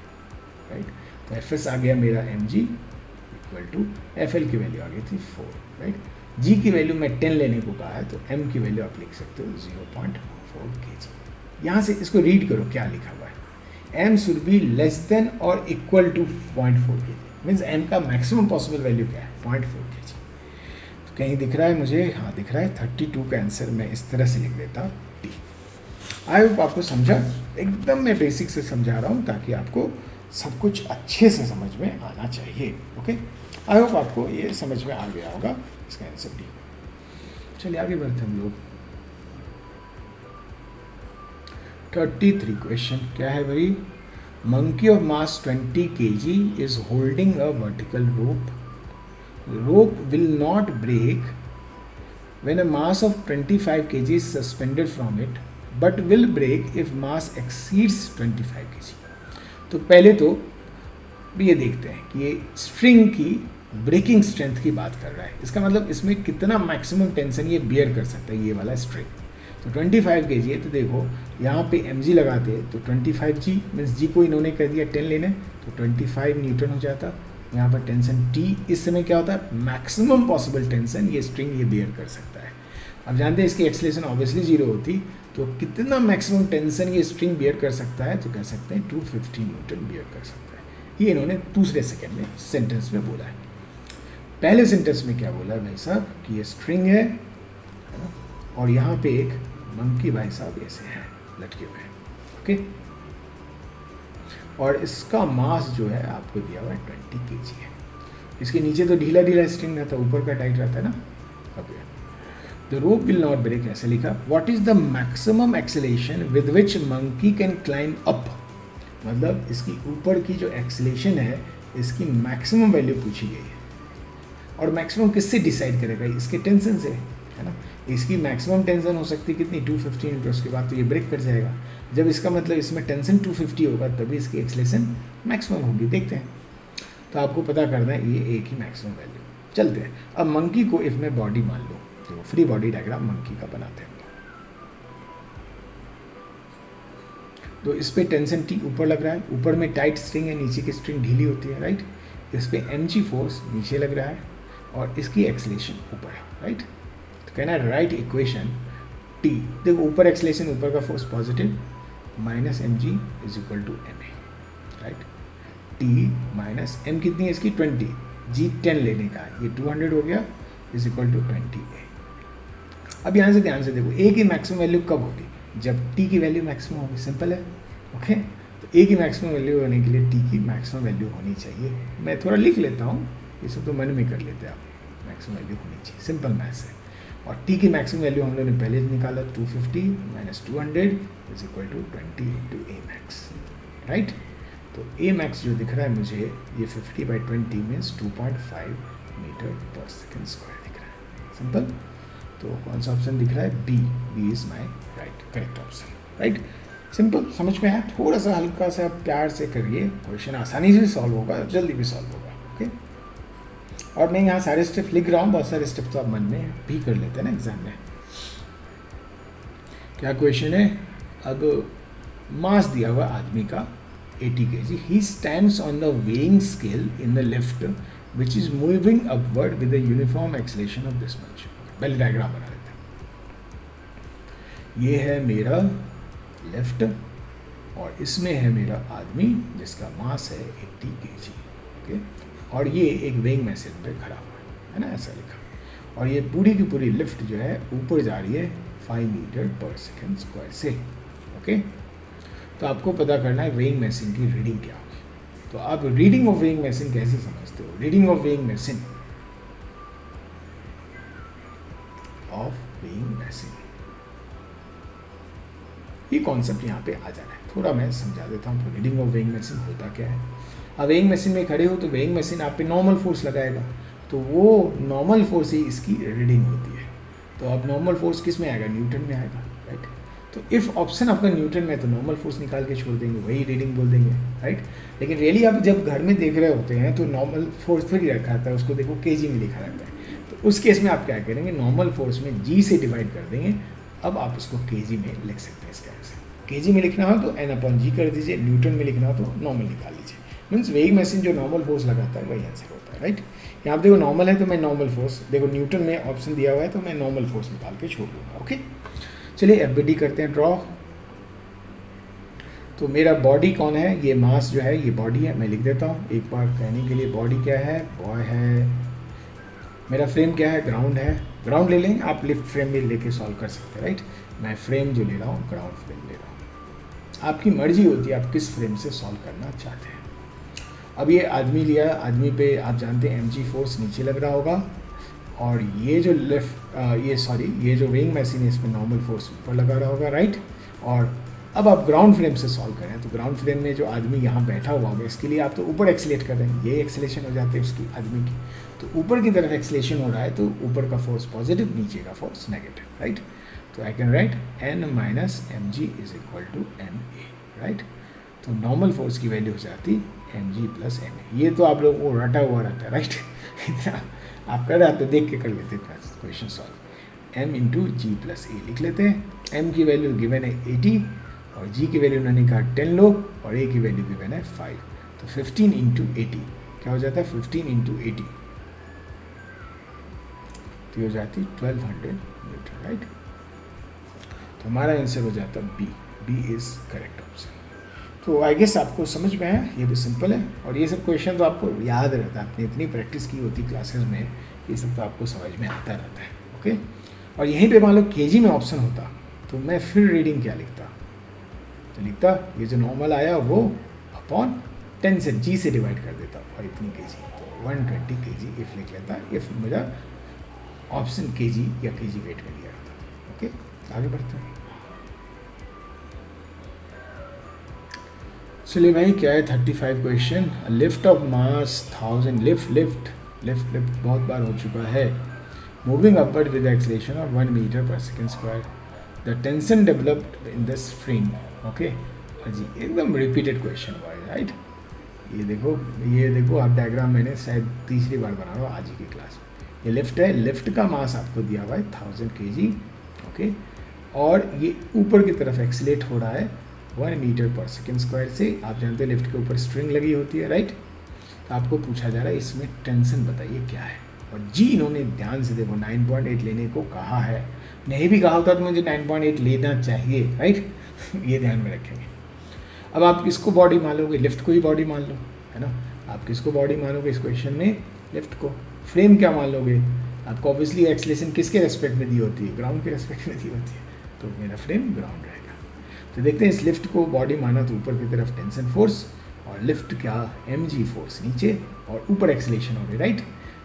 राइट। तो एफ एस आ गया मेरा m g equal to f l की वैल्यू आ गई थी 4, राइट। जी की वैल्यू मैं 10 लेने को कहा है, तो एम की वैल्यू आप लिख सकते हो 0.4 kg। यहाँ से इसको रीड करो क्या लिखा हुआ है, M should be less than और equal to 0.4 kg, means M का मैक्सिमम पॉसिबल वैल्यू क्या है, 0.4 kg। तो कहीं दिख रहा है मुझे, हाँ दिख रहा है, 32 का आंसर मैं इस तरह से लिख देता डी। आई होप आपको समझा, एकदम मैं बेसिक से समझा रहा हूँ ताकि आपको सब कुछ अच्छे से समझ में आना चाहिए। ओके, आई होप आपको ये समझ में आ गया होगा, इसका आंसर डी। चलिए आगे बढ़ते हम लोग। 33 क्वेश्चन क्या है भाई, monkey of mass 20 kg is holding a vertical rope, rope will not break when a mass of 25 kg is suspended from it but will break if mass exceeds 25 kg। तो पहले तो ये देखते हैं कि ये स्ट्रिंग की ब्रेकिंग स्ट्रेंथ की बात कर रहा है, इसका मतलब इसमें कितना मैक्सिमम टेंशन ये बियर कर सकता है ये वाला स्ट्रिंग। तो 25 kg है, तो देखो यहाँ पे mg लगाते हैं तो 25g मीन्स g को इन्होंने कर दिया 10 लेने, तो 25 न्यूटन हो जाता। यहाँ पर टेंशन T इस समय क्या होता है, मैक्सिमम पॉसिबल टेंशन ये स्ट्रिंग ये बियर कर सकता है। अब जानते हैं इसकी एक्सेलरेशन ऑब्वियसली जीरो होती, तो कितना मैक्सिमम टेंशन ये स्ट्रिंग बियर कर सकता है, तो कह सकते हैं 250 न्यूटन बियर कर सकता है। ये इन्होंने दूसरे सेकेंड में सेंटेंस में बोला है। पहले सेंटेंस में क्या बोला है भाई साहब कि ये स्ट्रिंग है ना, और यहाँ पे एक मंकी भाई साहब ऐसे हैं लटके हुए हैं, ओके, और इसका मास जो है आपको दिया हुआ है 20 kg है। इसके नीचे तो ढीला ढीला स्ट्रिंग रहता है, ऊपर का टाइट रहता है ना। Okay, the rope will not break, ऐसे लिखा। What is the maximum acceleration with which monkey can climb up, मतलब इसकी ऊपर की जो एक्सेलेरेशन है इसकी मैक्सिमम वैल्यू पूछी गई है, और मैक्सिमम किससे डिसाइड करेगा, इसके टेंशन से, है ना। इसकी मैक्सिमम टेंशन हो सकती है कितनी, 250 न्यूटन, उसके बाद तो ये ब्रेक कर जाएगा। जब इसका मतलब इसमें टेंशन 250 होगा तभी इसकी एक्सेलेरेशन मैक्सिमम होगी। देखते हैं, तो आपको पता करना है ये एक ही मैक्सिमम वैल्यू। चलते हैं, अब मंकी को इफ मैं बॉडी मान लूँ, तो फ्री बॉडी डायग्राम मंकी का बनाते हैं। तो इस पर टेंशन टी ऊपर लग रहा है, ऊपर में टाइट स्ट्रिंग है, नीचे की स्ट्रिंग ढीली होती है, राइट। इस पर mg फोर्स नीचे लग रहा है और इसकी एक्सेलेरेशन ऊपर है, राइट। तो कहना है राइट इक्वेशन टी, देखो ऊपर एक्सेलेरेशन, ऊपर का force positive, minus mg is equal to ma, right. T minus m कितनी है इसकी 20, g 10 लेने का है, ये 200 हो गया, इज इक्वल टू 20a। अब यहाँ से ध्यान से देखो a की मैक्सिमम वैल्यू कब होगी, जब t की वैल्यू मैक्सिमम होगी, सिंपल है। ओके, तो a की मैक्सिमम वैल्यू होने के लिए t की मैक्सिमम वैल्यू होनी चाहिए। मैं थोड़ा लिख लेता हूँ, ये सब तो मन में कर लेते हैं आप, मैक्सिमम वैल्यू होनी चाहिए, सिंपल मैथ्स है। और t की मैक्सिमम वैल्यू हम लोगों ने पहले निकाला, 250 minus 200 is equal to 20 into A max, right. तो ए मैक्स जो दिख रहा है मुझे, ये 50/20 means 2.5 metre per second square दिख रहा है, सिंपल। तो कौन सा ऑप्शन दिख रहा है, B is my right correct option, right. Simple, समझ में आया। थोड़ा सा हल्का सा प्यार से करिए, क्वेश्चन आसानी से सॉल्व होगा, जल्दी भी सॉल्व होगा, ओके। और मैं यहाँ सारे स्टेप लिख रहा हूँ, बहुत सारे स्टेप तो आप मन में भी कर लेते हैं ना एग्जाम में। क्या क्वेश्चन है, अब मास दिया हुआ आदमी का 80 kg, he stands on the weighing scale in the lift which is moving upward with the uniform acceleration of this much. पहले डायग्राम बना लेते हैं। ये है मेरा लिफ्ट और इसमें है मेरा आदमी जिसका मास है 80 kg, ओके। और ये एक वेइंग मशीन पे खड़ा हुआ है ना, ऐसा लिखा। और ये पूरी की पूरी लिफ्ट जो है ऊपर जा रही है 5 मीटर पर सेकेंड स्क्वायर से, ओके। तो आपको पता करना है वेइंग मशीन की रीडिंग क्या होगी। तो आप रीडिंग ऑफ वेइंग मशीन कैसे समझते हो, रीडिंग ऑफ वेइंग मशीन, ये कॉन्सेप्ट यहाँ पे आ जाना है। थोड़ा मैं समझा देता हूँ, रीडिंग ऑफ वेइंग मशीन होता क्या है। अब वेइंग मशीन में खड़े हो तो वेइंग मशीन आप पे नॉर्मल फोर्स लगाएगा, तो वो नॉर्मल फोर्स ही इसकी रीडिंग होती है। तो अब नॉर्मल फोर्स किस में आएगा, न्यूटन में आएगा, राइट। तो इफ़ ऑप्शन आपका न्यूटन में है तो नॉर्मल फोर्स निकाल के छोड़ देंगे, वही रीडिंग बोल देंगे, राइट। लेकिन रियली आप जब घर में देख रहे होते हैं तो नॉर्मल फोर्स फिर ही रखा रहता है, उसको देखो केजी में लिखा रहता है। तो उस केस में आप क्या करेंगे, नॉर्मल फोर्स में जी से डिवाइड कर देंगे। अब आप उसको केजी में लिख सकते हैं इसका आंसर। केजी में लिखना हो तो n/g कर दीजिए, न्यूटन में लिखना हो तो नॉर्मल निकाल लीजिए। मीन्स वेइंग मशीन जो नॉर्मल फोर्स लगाता है वही आंसर होता है, राइट। यहाँ पे देखो नॉर्मल है तो मैं नॉर्मल फोर्स, देखो न्यूटन में ऑप्शन दिया हुआ है तो मैं नॉर्मल फोर्स निकाल के छोड़ दूँगा, ओके। चलिए FBD करते हैं ड्रॉ। तो मेरा बॉडी कौन है, ये मास जो है ये बॉडी है, मैं लिख देता हूँ एक बार कहने के लिए। बॉडी क्या है, बॉय है। मेरा फ्रेम क्या है, ग्राउंड है। ग्राउंड ले लेंगे, आप लिफ्ट फ्रेम भी लेके सॉल्व कर सकते हैं, राइट। मैं फ्रेम जो ले रहा हूँ ग्राउंड फ्रेम ले रहा हूँ। आपकी मर्जी होती है आप किस फ्रेम से सॉल्व करना चाहते हैं। अब ये आदमी लिया, आदमी पे आप जानते हैं mg फोर्स नीचे लग रहा होगा, और ये जो ये जो वेइंग मशीन है इसमें नॉर्मल फोर्स ऊपर लगा रहा होगा, राइट। और अब आप ग्राउंड फ्रेम से सॉल्व करें तो ग्राउंड फ्रेम में जो आदमी यहाँ बैठा हुआ होगा इसके लिए आप तो ऊपर एक्सीलेट कर रहे हैं, ये एक्सीलेशन हो जाती है उसकी आदमी की, तो ऊपर की तरफ एक्सीलेशन हो रहा है तो ऊपर का फोर्स पॉजिटिव, नीचे का फोर्स नेगेटिव, राइट। तो I can write n minus mg is equal to ma, right. तो नॉर्मल फोर्स की वैल्यू हो जाती mg प्लस ma। ये तो आप लोगों को रटा हुआ रहता है, राइट। इतना आप कर रहे तो देख के कर लेते हैं question solve. m into G plus ए लिख लेते हैं। m की वैल्यू गिवन है 80 और g की वैल्यू उन्होंने कहा 10 लो और a की वैल्यू गिवन है 5। तो 15 इंटू 80 क्या हो जाता है, 15 इंटू 80 तो हो जाती 1200 न्यूटन, राइट। तो हमारा आंसर हो जाता बी इज़ करेक्ट ऑप्शन। तो आई गेस आपको समझ में आया, ये भी सिंपल है और ये सब क्वेश्चन तो आपको याद रहता है, आपने इतनी प्रैक्टिस की होती क्लासेस में, ये सब तो आपको समझ में आता रहता है, ओके। और यहीं पे मान लो केजी में ऑप्शन होता तो मैं फिर रीडिंग क्या लिखता, तो लिखता ये जो नॉर्मल आया वो अपॉन 10 से जी से डिवाइड कर देता और इतनी केजी, तो 120 केजी इफ लिख लेता, इफ मेरा ऑप्शन केजी या केजी वेट में दिया रहता, ओके। आगे बढ़ते हैं। चलिए भाई क्या है 35 question. Lift of mass 1000, lift बहुत बार हो चुका है। Moving upward with acceleration of 1 metre per second square, the tension developed in the spring, okay. जी एकदम रिपीटेड क्वेश्चन हुआ है, राइट। ये देखो आप डायग्राम मैंने शायद तीसरी बार बना रहा हूँ आज ही की क्लास में। ये लिफ्ट है, लिफ्ट का मास आपको दिया हुआ है 1000 kg, ओके। और ये ऊपर की तरफ एक्सीलेट हो रहा है 1 मीटर पर सेकेंड स्क्वायर से। आप जानते हैं लिफ्ट के ऊपर स्ट्रिंग लगी होती है, राइट। तो आपको पूछा जा रहा है इसमें टेंशन बताइए क्या है। और जी इन्होंने ध्यान से देखो 9.8 लेने को कहा है, नहीं भी कहा होता तो मुझे 9.8 लेना चाहिए, राइट। ये ध्यान में रखेंगे। अब आप किसको बॉडी मान लोगे, लिफ्ट को ही बॉडी मान लो, है ना। आप किसको बॉडी मानोगे इस क्वेश्चन में, लिफ्ट को। फ्रेम क्या मान लोगे, आपको ऑब्वियसली एक्सेलरेशन किसके रेस्पेक्ट में दी होती है, ग्राउंड के रेस्पेक्ट में दी होती है, तो मेरा फ्रेम ग्राउंड रहेगा। तो देखते हैं इस लिफ्ट को बॉडी माना तो ऊपर की तरफ टेंशन फोर्स और लिफ्ट क्या mg फोर्स नीचे और ऊपर एक्सेलरेशन हो गई, राइट।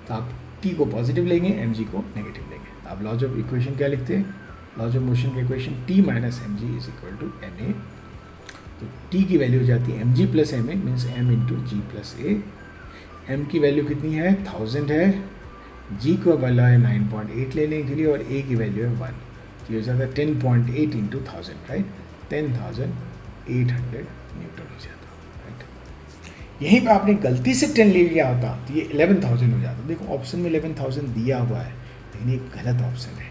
तो आप t को पॉजिटिव लेंगे, mg को नेगेटिव लेंगे। आप लॉज ऑफ इक्वेशन क्या लिखते हैं, लॉज ऑफ मोशन के equation t minus mg is equal to ma। तो t की वैल्यू हो जाती है mg plus ma means m into G plus A. m की वैल्यू कितनी है 1000 है, g को वाला है 9.8 लेने के लिए और a की वैल्यू है 1, तो ये हो जाता है 10.8 इंटू 1000, राइट। 10,800 न्यूटन हो जाता, राइट। यहीं पर आपने गलती से 10 ले लिया होता तो ये 11,000 हो जाता। देखो ऑप्शन में 11,000 दिया हुआ है लेकिन ये गलत ऑप्शन है,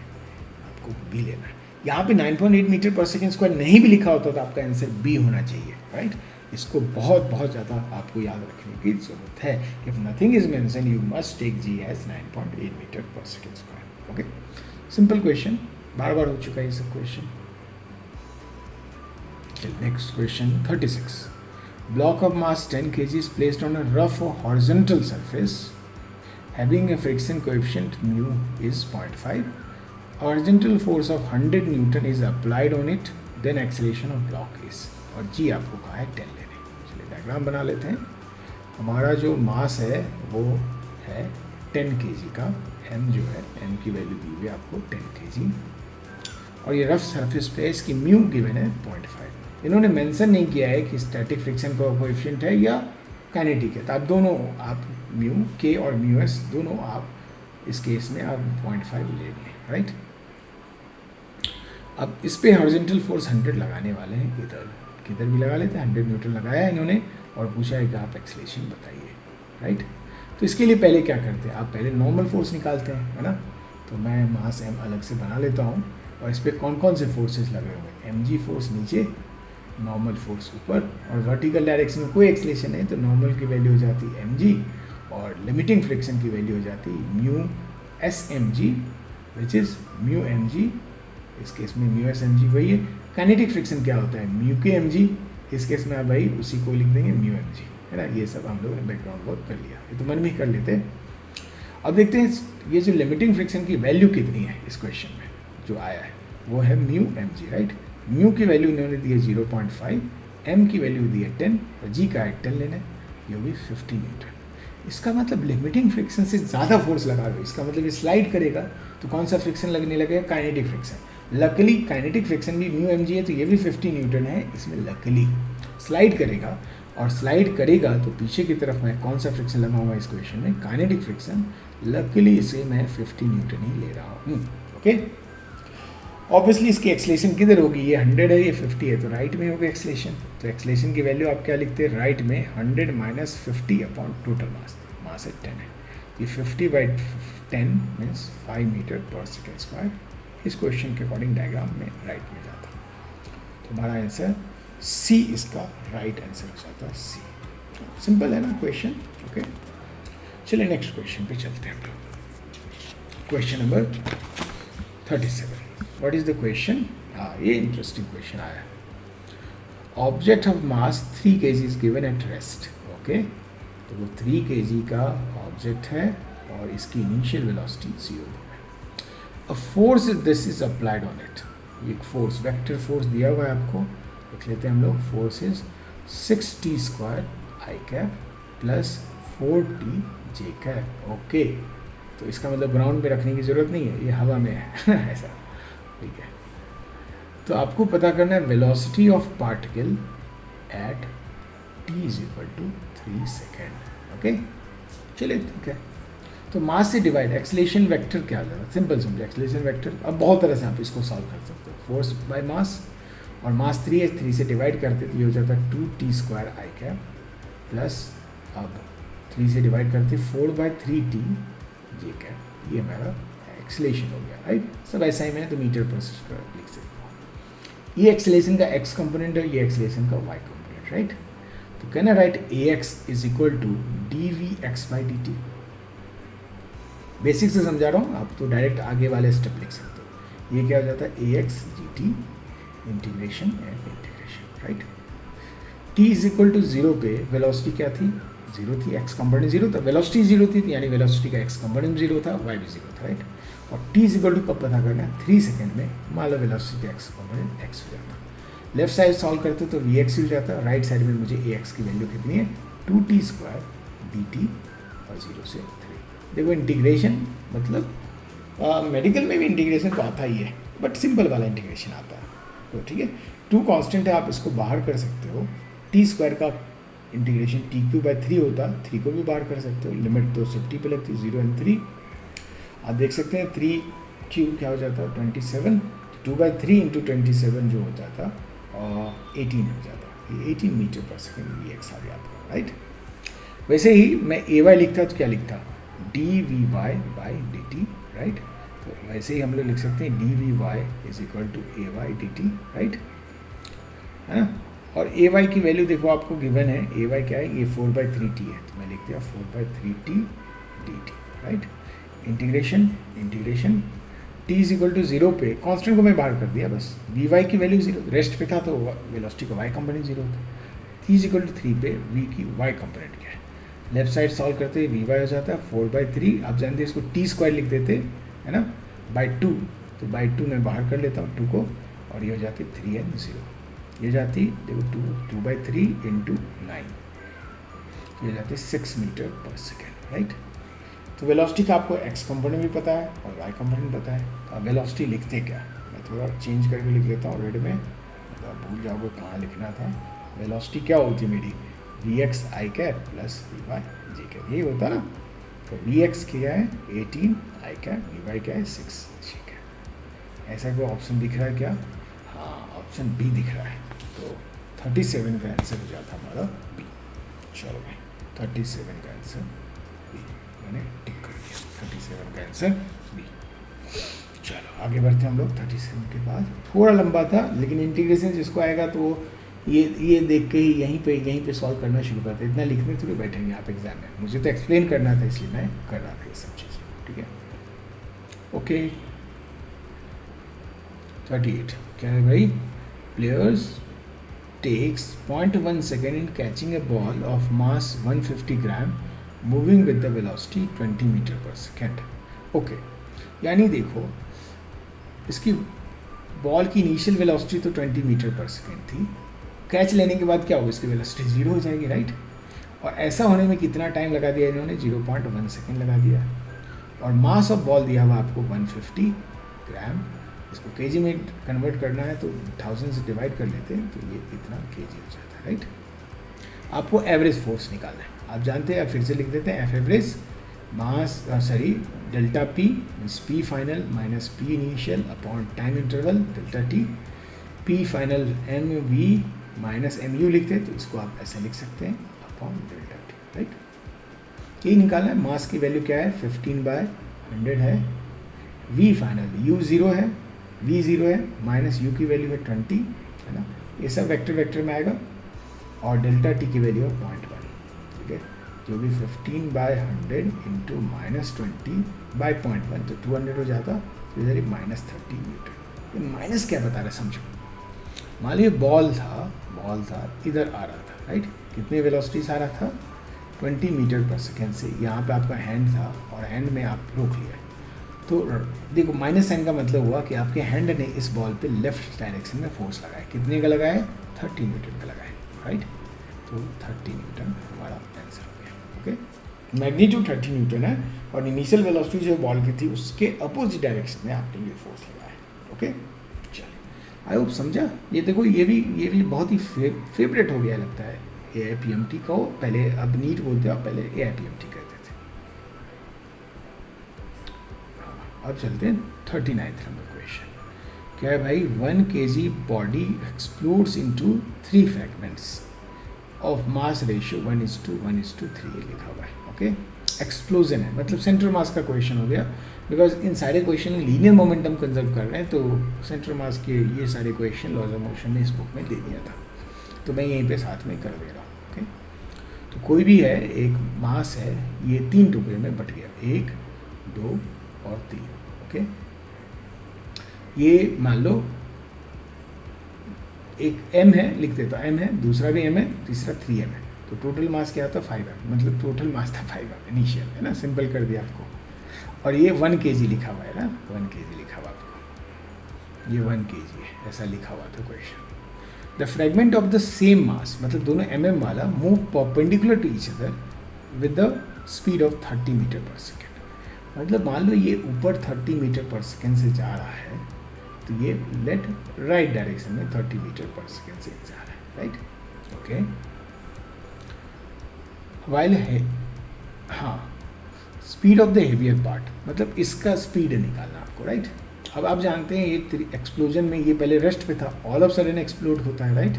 आपको बी लेना है। यहाँ पे 9.8 मीटर पर सेकेंड स्क्वायर नहीं भी लिखा होता तो आपका आंसर बी होना चाहिए, राइट। इसको बहुत ज़्यादा आपको याद रखने की जरूरत है। If nothing is mention you must take G as 9.8 metre per second square, okay. Simple question, बार बार हो चुका है ये सब question. Next question 36. Block of mass 10 kg is placed on a rough or horizontal surface having a friction coefficient mu is 0.5. Horizontal force of 100 Newton is applied on it, then acceleration of block is, और g आपको कहा है 10 लेने। चलिए diagram बना लेते हैं। हमारा जो मास है वो है 10 kg का, m जो है m की वैल्यू दी हुई है आपको 10 kg और ये रफ सरफेस पे इसकी म्यू गिवन है 0.5। इन्होंने मेंशन नहीं किया है कि स्टैटिक फ्रिक्शन का कोएफिशिएंट है या काइनेटिक है, तो आप दोनों आप म्यू के और म्यू एस दोनों आप इस केस में आप 0.5 लेंगे, राइट। अब इस पे हॉरिजॉन्टल फोर्स 100 लगाने वाले हैं, इधर किधर भी लगा लेते हैं, 100 न्यूटन लगाया इन्होंने और पूछा है कि आप एक्सेलरेशन बताइए, राइट। तो इसके लिए पहले क्या करते हैं, आप पहले नॉर्मल फोर्स निकालते हैं, है ना। तो मैं मास m अलग से बना लेता हूँ और इस पर कौन कौन से फोर्सेस लगे हुए हैं, mg फोर्स नीचे, नॉर्मल फोर्स ऊपर, और वर्टिकल डायरेक्शन में कोई एक्सेलरेशन है तो नॉर्मल की वैल्यू हो जाती है mg और लिमिटिंग फ्रिक्शन की वैल्यू हो जाती है mu S M G which is mu M G. इस केस में म्यू एस एम जी वही है। काइनेटिक फ्रिक्शन क्या होता है, म्यू के एम जी। इस केस में आप भाई उसी को लिख देंगे म्यू एम जी, है ना। ये सब हम लोगों ने बैकग्राउंड वर्क कर लिया, ये तो मन में ही कर लेते हैं। अब देखते हैं ये जो लिमिटिंग फ्रिक्शन की वैल्यू कितनी है इस क्वेश्चन में जो आया है, वो है म्यू एम जी, राइट। म्यू की वैल्यू इन्होंने दी है 0.5, एम की वैल्यू दी है 10 और जी का है 10 लेना है, ये होगी 50 न्यूटन। इसका मतलब लिमिटिंग फ्रिक्शन से ज़्यादा फोर्स लगा रहे हो, इसका मतलब ये स्लाइड करेगा तो कौन सा फ्रिक्शन लगने लगेगा, kinetic friction. Luckily kinetic friction भी म्यू एम जी है तो ये भी 50 न्यूटन है, इसमें लकली स्लाइड करेगा। और स्लाइड करेगा तो पीछे की तरफ मैं कौन सा फ्रिक्शन लगाऊंगा इस क्वेश्चन में, काइनेटिक फ्रिक्शन। लकली इसे मैं 50 न्यूटन ही ले रहा हूँ, ओके। ऑब्वियसली इसकी एक्सलेशन किधर होगी, ये 100 है ये 50 है तो राइट में होगा एक्सलेशन। तो एक्सलेशन की वैल्यू आप क्या लिखते हैं, राइट में 100 माइनस 50 अपॉन टोटल मास, मास है 10 है, ये 50/10 means 5 metre per second square. इस क्वेश्चन के अकॉर्डिंग डायग्राम में राइट में जाता तो हमारा आंसर सी इसका राइट आंसर हो जाता है, सी। सिंपल है ना क्वेश्चन, ओके। चलिए नेक्स्ट क्वेश्चन पे चलते हैं हम लोग। Question number 37। What is the question, हाँ ये इंटरेस्टिंग क्वेश्चन आया। Object of mass 3 kg is given at rest, okay. तो वो 3 kg का ऑब्जेक्ट है और इसकी इनिशियल वेलोसिटी 0 है। अ force this is applied on it, एक फोर्स वेक्टर फोर्स दिया हुआ है आपको, देख लेते हैं हम लोग। Force is 6t² I cap plus 4t J cap, okay. तो इसका मतलब ग्राउंड पे रखने की ज़रूरत नहीं है, ये हवा में है ऐसा, ठीक है। तो आपको पता करना है velocity of particle at t is equal to 3 second, okay. चलिए ठीक है। तो मास से डिवाइड एक्सेलरेशन वेक्टर क्या होगा, सिंपल समझे एक्सेलरेशन वेक्टर। अब बहुत तरह से आप इसको सॉल्व कर सकते हो, फोर्स बाय मास, और मास 3 है, 3 से डिवाइड करते तो ये हो जाता है 2t² आई कैप प्लस, अब 3 से डिवाइड करते 4/3t जे कैप, ये हमारा एक्सेलरेशन हो गया, राइट। सब ऐसा ही मैंने तो मीटर पर स्क्वायर लिख सकता हूँ। ये एक्सेलरेशन का x कंपोनेंट है, ये एक्सेलरेशन का y कंपोनेंट, राइट। तो कहना right ax is equal to dvx/dt। Basic से समझा रहा हूँ, आप तो डायरेक्ट आगे वाले स्टेप लिख सकते हो। ये क्या हो जाता है ax dt integration and integration, right. t is equal to 0 पे वेलोसिटी क्या थी, 0 थी, x कंपोनेंट 0 था, वेलोसिटी 0 थी, यानी वेलोसिटी का x कंपोनेंट 0 था, y भी 0 था, राइट। और t इज इक्वल टू कब पता करना है, 3 सेकेंड में मान लो वेलोसिटी का x कंपोनेंट x हो जाता। लेफ्ट साइड सॉल्व करते तो vx हो जाता, राइट साइड में मुझे ax की वैल्यू कितनी है 2t² dt और 0 से 3। देखो इंटीग्रेशन मतलब मेडिकल में भी इंटीग्रेशन तो आता ही है, बट सिंपल वाला इंटीग्रेशन आता है, तो ठीक है। 2 कांस्टेंट है, आप इसको बाहर कर सकते हो। t² का इंटीग्रेशन t³/3 होता, 3 को भी बाहर कर सकते हो, लिमिट तो सेफ्टी पे लगती है 0 और 3। आप देख सकते हैं 3³ क्या हो जाता है 27, 2/3 इंटू 27 जो हो जाता 18 हो जाता, ये 18 मीटर पर सेकेंड vx आ गया आपका, राइट। वैसे ही मैं ay लिखता तो क्या लिखता dvy/dt, राइट। तो वैसे ही हम लोग लिख सकते हैं dvy is equal to ay/dt, right, है ना। और ay की वैल्यू देखो आपको गिवन है, ay क्या है, ये 4/3t है, तो मैं लिख दिया 4/3t dt, right. Integration integration t is equal to 0 पे कांस्टेंट को मैं बाहर कर दिया बस, vy की वैल्यू 0, रेस्ट पे था तो वेलोसिटी का y कंपोनेंट 0 था। t इज इक्वल टू 3 पे v की y कंपोनेंट क्या है, लेफ्ट साइड सॉल्व करते vy हो जाता है 4/3, आप जानते हैं इसको t² लिख देते है ना, /2, तो /2 मैं बाहर कर लेता हूँ 2 को, और ये हो जाती 3 and 0, ये जाती देखो 2/3 इंटू 9, ये जाती 6 मीटर पर सेकेंड, राइट। तो वेलोसिटी का आपको x कंपोनेंट भी पता है और y कंपोनेंट पता है। तो आप वेलोसिटी लिखते क्या, मैं थोड़ा चेंज करके लिख लेता हूँ रेड में, तो आप भूल जाओगे कहाँ लिखना था। वेलोसिटी क्या होती है मेरी, vx आई कैप प्लस vy जे कैप, यही होता ना। तो vx क्या है 18 आई कैप, vy क्या है 6 जे कैप, ऐसा कोई ऑप्शन दिख रहा है क्या? हाँ, ऑप्शन बी दिख रहा है। तो 37 का आंसर हो जाता हमारा बी। चलो भाई, 37 का आंसर बी, मैंने टिक कर दिया, 37 का आंसर बी। चलो आगे बढ़ते हैं हम लोग। 37 के बाद थोड़ा लंबा था, लेकिन इंटीग्रेशन जिसको आएगा तो ये देख के ही यहीं पे सॉल्व करना शुरू करते हैं। इतना लिखने थोड़ी बैठेंगे आप एग्जाम में, मुझे तो एक्सप्लेन करना था इसलिए मैं कर रहा था ये सब चीज़। ठीक है, ओके। 38 क्या है भाई? Players takes 0.1 second in catching a ball of mass 150 gram moving with the velocity 20 meter per second. Okay, यानी देखो इसकी बॉल की इनिशियल वेलोसिटी तो 20 मीटर पर सेकेंड थी, कैच लेने के बाद क्या होगा? इसकी वेलोसिटी 0 हो जाएगी, राइट? और ऐसा होने में कितना टाइम लगा दिया इन्होंने? 0.1 सेकेंड लगा दिया। और मास ऑफ बॉल दिया हुआ आपको 150 ग्राम, इसको केजी में कन्वर्ट करना है तो 1000 से डिवाइड कर लेते हैं तो ये इतना केजी हो जाता है, राइट? आपको एवरेज फोर्स निकालना है, आप जानते हैं, फिर से लिख देते हैं, F average mass delta P means P final minus P initial upon time interval delta T, P final M V minus M U लिखते हैं तो इसको आप ऐसे लिख सकते हैं अपॉन डेल्टा टी, राइट? यही निकालना है। मास की वैल्यू क्या है? 15/100 है। वी फाइनल यू 0 है, वी 0 है, माइनस यू की वैल्यू है 20, है ना? ये सब वेक्टर में आएगा। और डेल्टा टी की वैल्यू है 0.1, ठीक है? जो भी 15/100 इंटू माइनस 20/0.1 तो 200 हो जाता, तो इधर -30 न्यूटन। ये माइनस क्या बता रहा है समझो। मान लीजिए बॉल था इधर आ रहा था, राइट? कितने वेलोसिटी से आ रहा था? 20 मीटर पर सेकेंड से। यहाँ पे आपका हैंड था और हैंड में आप रोक लिया, तो देखो माइनस साइन का मतलब हुआ कि आपके हैंड ने इस बॉल पे लेफ्ट डायरेक्शन में फोर्स लगाया। कितने का लगाया? 30 न्यूटन का लगाया, राइट? तो 30 न्यूटन हमारा आंसर हो गया। ओके, मैग्नीट्यूड 30 न्यूटन है और इनिशियल वेलोसिटी जो बॉल की थी उसके अपोजिट डायरेक्शन में आपने ये फोर्स लगाया। ओके, चलिए, आई होप समझा। ये देखो ये भी बहुत ही फेवरेट हो गया लगता है। AIPMT को पहले, अब नीट बोलते हो, पहले AIPMT कहते थे। अब चलते हैं 39 नंबर क्वेश्चन। क्या है भाई? 1 kg body explodes into 3 fragments of mass ratio 1:1:3 लिखा हुआ है। ओके, एक्सप्लोजन है मतलब सेंट्रल मास का क्वेश्चन हो गया, बिकॉज इन सारे क्वेश्चन लीनियर मोमेंटम कंजर्व कर रहे हैं, तो सेंट्रल मास के ये सारे क्वेश्चन लॉज ऑफ मोशन ने इस बुक में दे दिया था, तो मैं यहीं पे साथ में कर दे रहा हूँ। ओके, तो कोई भी है, एक मास है, ये 3 टुकड़े में बट गया, 1, 2 और 3। ओके, ये मान लो एक m है, लिख देता m है, दूसरा भी m है, तीसरा 3m है, तो टोटल मास क्या था? 5m, मतलब टोटल मास था 5m इनिशियल, है ना? सिंपल कर दिया आपको। और ये 1 kg लिखा हुआ है ना, 1 kg लिखा हुआ आपको, ये 1 kg है, ऐसा लिखा हुआ था question. The fragment of the same mass, मतलब दोनों mm वाला, move perpendicular to each other with the speed of 30 metre per second. मतलब मान लो ये ऊपर 30 मीटर पर सेकेंड से जा रहा है, तो ये लेट राइट डायरेक्शन में 30 मीटर पर सेकेंड से जा रहा है, राइट? ओके, वाइल है, हाँ, speed of the heavier part, मतलब इसका स्पीड निकालना आपको, राइट? अब आप जानते हैं ये एक्सप्लोजन में ये पहले रेस्ट पे था, ऑल ऑफ सडन एक्सप्लोड होता है, राइट?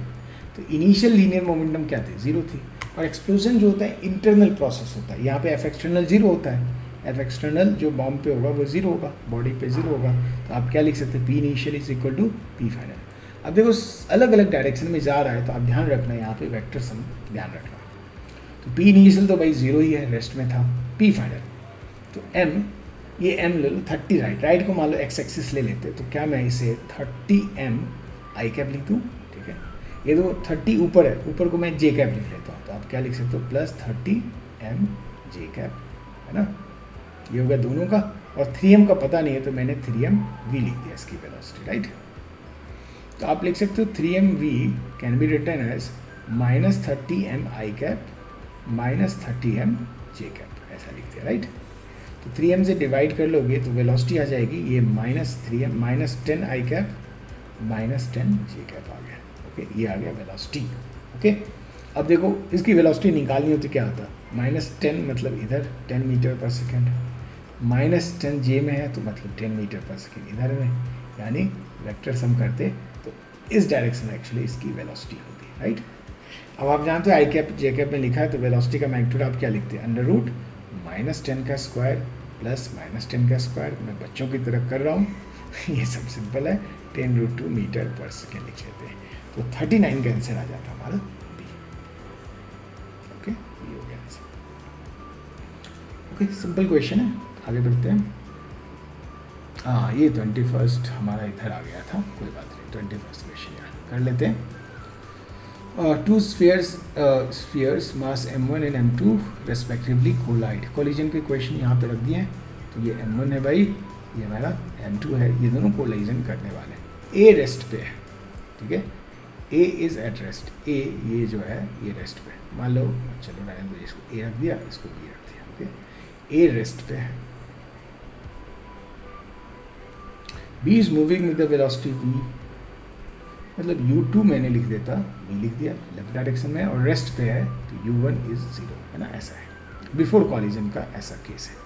तो इनिशियल लीनियर मोमेंटम क्या थी? 0 थी। और एक्सप्लोजन जो होता है इंटरनल प्रोसेस होता है, यहाँ पे एफ एक्सटर्नल 0 होता है, एफ एक्सटर्नल जो बॉम्ब पे होगा वो 0 होगा, बॉडी पे 0 होगा, तो आप क्या लिख सकते हैं? P initial is equal to P final. अब देखो अलग अलग डायरेक्शन में जा रहा है, तो आप ध्यान रखना यहाँ पे वेक्टर सम ध्यान रखना। तो पी इनिशियल तो भाई 0 ही है, रेस्ट में था, पी फाइनल, तो एम, ये m ले लो 30, राइट को मान लो x एक्सिस ले लेते, तो क्या मैं इसे 30m आई कैप लिख दूँ? ठीक है, ये तो 30 ऊपर है, ऊपर को मैं j कैप लिख लेता हूँ, तो आप क्या लिख सकते हो? प्लस 30m j कैप, है ना? ये हो गया दोनों का। और 3m का पता नहीं है तो मैंने 3m v लिख दिया इसकी वेलोसिटी, राइट? तो आप लिख सकते हो 3m v can be written as -30m I cap -30m j cap, ऐसा लिख दिया, राइट? तो 3m से डिवाइड कर लोगे तो वेलोसिटी आ जाएगी ये -3m -10 आई कैप -10 j कैप आ गया। ओके, ये आ गया वेलोसिटी। ओके, अब देखो इसकी वेलोसिटी निकालनी हो तो क्या होता? -10 मतलब इधर 10 मीटर पर सेकेंड, -10 j में है तो मतलब 10 मीटर पर सेकेंड इधर में, यानी वेक्टर सम करते तो इस डायरेक्शन में एक्चुअली इसकी वेलोसिटी होती है, राइट। अब आप जानते हो आई कैप जे कैप में लिखा है तो वेलोसिटी का मैग्नीट्यूड आप क्या लिखते हैं, अंडर रूट -10 का स्क्वायर प्लस -10 का स्क्वायर। मैं बच्चों की तरफ कर रहा हूँ ये सब सिंपल है, 10√2 मीटर पर सेकेंड लिख लेते हैं। तो 39 का आंसर आ जाता हमारा बी। ओके, ये हो गया आंसर। ओके, सिंपल क्वेश्चन है, आगे बढ़ते हैं। हाँ, ये 21 हमारा इधर आ गया था, कोई बात नहीं, 21 क्वेश्चन यहाँ कर लेते हैं। Two spheres mass m1 and m2 respectively collide. Collision के क्वेश्चन यहाँ पे रख दिए हैं। तो ये m1 है भाई, ये हमारा m2 है, ये दोनों कोलाइजन करने वाले हैं। ए रेस्ट पे है, ठीक है, ए इज़ एट रेस्ट, ए ये जो है ये रेस्ट पे, मान लो, चलो रहने दो, इसको ए रख दिया, इसको बी रख दिया। ओके, ए रेस्ट पे है, B is moving with the velocity v, मतलब u2 मैंने लिख देता, v लिख दिया, लेफ्ट डायरेक्शन में, और रेस्ट पे है तो u1 इज 0, है ना, ऐसा है। बिफोर कॉलिजन का ऐसा केस है।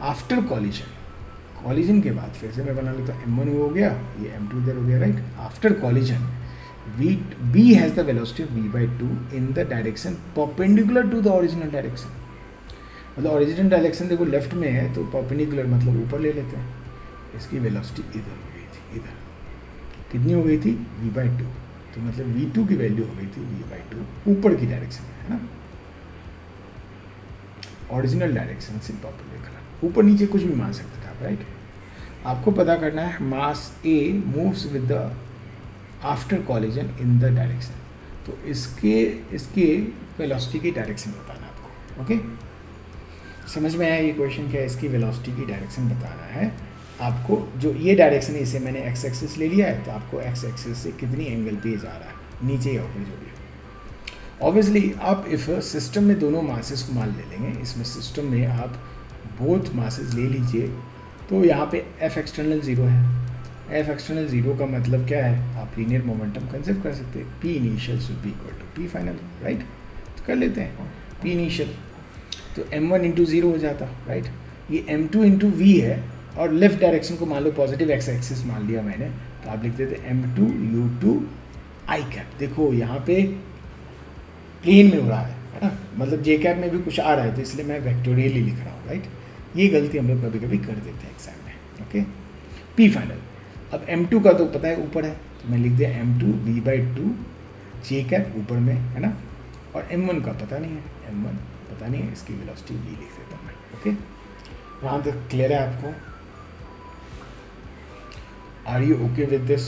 आफ्टर कॉलिजन, कॉलिजन के बाद फिर से मैं बना लेता, m1 हो गया, ये m2 इधर हो गया, right. After collision b has the velocity of v/2 in the direction perpendicular to the original direction. मतलब ओरिजिनल डायरेक्शन देखो लेफ्ट में है तो परपेंडिकुलर मतलब ऊपर ले लेते हैं, इसकी वेलोसिटी इधर हो गई थी, इधर कितनी हो गई थी v/2, तो मतलब v2 की वैल्यू हो गई थी v/2 ऊपर की डायरेक्शन में, है ना, ओरिजिनल डायरेक्शन से परपेंडिकुलर, ऊपर नीचे कुछ भी मान सकते थे आप, राइट। आपको पता करना है मास a moves with the after collision in the direction, तो इसके वेलोसिटी की डायरेक्शन बताना आपको। ओके, समझ में आया ये क्वेश्चन क्या है, इसकी वेलोसिटी की डायरेक्शन बताना है आपको। जो ये डायरेक्शन है इसे मैंने एक्स एक्सिस ले लिया है, तो आपको एक्स एक्सिस से कितनी एंगल पे जा रहा है, नीचे या ऊपर जो भी है। ऑब्वियसली आप इफ सिस्टम में दोनों मासेस को मान ले लेंगे, इसमें सिस्टम में आप बोथ मासेस ले लीजिए, तो यहाँ पे एफ एक्सटर्नल 0 है। एफ एक्सटर्नल 0 का मतलब क्या है, आप लीनियर मोमेंटम कंसिडर कर सकते हैं, P initial should be equal to P final, right. तो कर लेते हैं पी इनिशियल, तो m1 इंटू 0 हो जाता, राइट। ये m2 इंटू वी है, और लेफ्ट डायरेक्शन को मान लो पॉजिटिव एक्स एक्सिस मान लिया मैंने, तो आप लिख देते m2 u2 आई कैप। देखो यहाँ पे प्लेन में हो रहा है ना, मतलब जे कैप में भी कुछ आ रहा है, तो इसलिए मैं वेक्टोरियल ही लिख रहा हूँ, राइट। ये गलती हम लोग कभी कभी कर देते हैं एग्जाम में। Okay, P final. अब m2 का तो पता है ऊपर है, तो मैं लिख दिया m2 v/2 जे कैप ऊपर में, है ना, और m1 का पता नहीं है, m1 पता नहीं है, इसकी वेलोसिटी v लिख देता हूँ मैं। ओके, यहाँ तक क्लियर है आपको? Are you okay with this?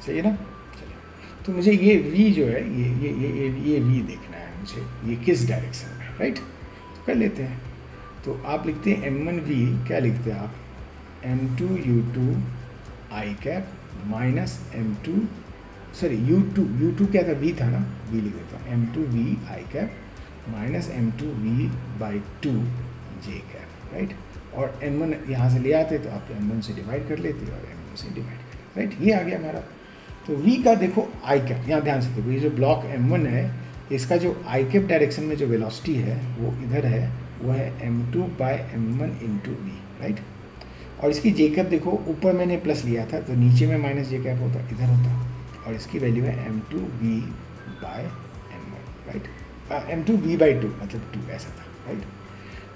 सही है ना? चलिए, तो मुझे ये v जो है ये v देखना है मुझे, ये किस डायरेक्शन में, राइट। तो कर लेते हैं, तो आप लिखते हैं m1v, क्या लिखते हैं आप, m2 u2 आई cap minus m2 sorry u2 क्या था, v था ना, v लिख देता हूँ, m2 v आई कैप माइनस m2 v/2 जे कैप, राइट। और m1 यहाँ से ले आते तो आप m1 से डिवाइड कर लेते और m2 से डिवाइड कर लेते, राइट। ये आ गया हमारा। तो v का देखो आई कैप, यहाँ ध्यान से देखो, ये जो ब्लॉक m1 है, इसका जो आई कैप डायरेक्शन में जो वेलोसिटी है वो इधर है, वो है m2/m1 इंटू वी, राइट। और इसकी जे कैप देखो, ऊपर मैंने प्लस लिया था तो नीचे में माइनस जे कैप होता, इधर होता, और इसकी वैल्यू है m2v/m1, राइट। m2v/2 मतलब 2 ऐसा था, राइट।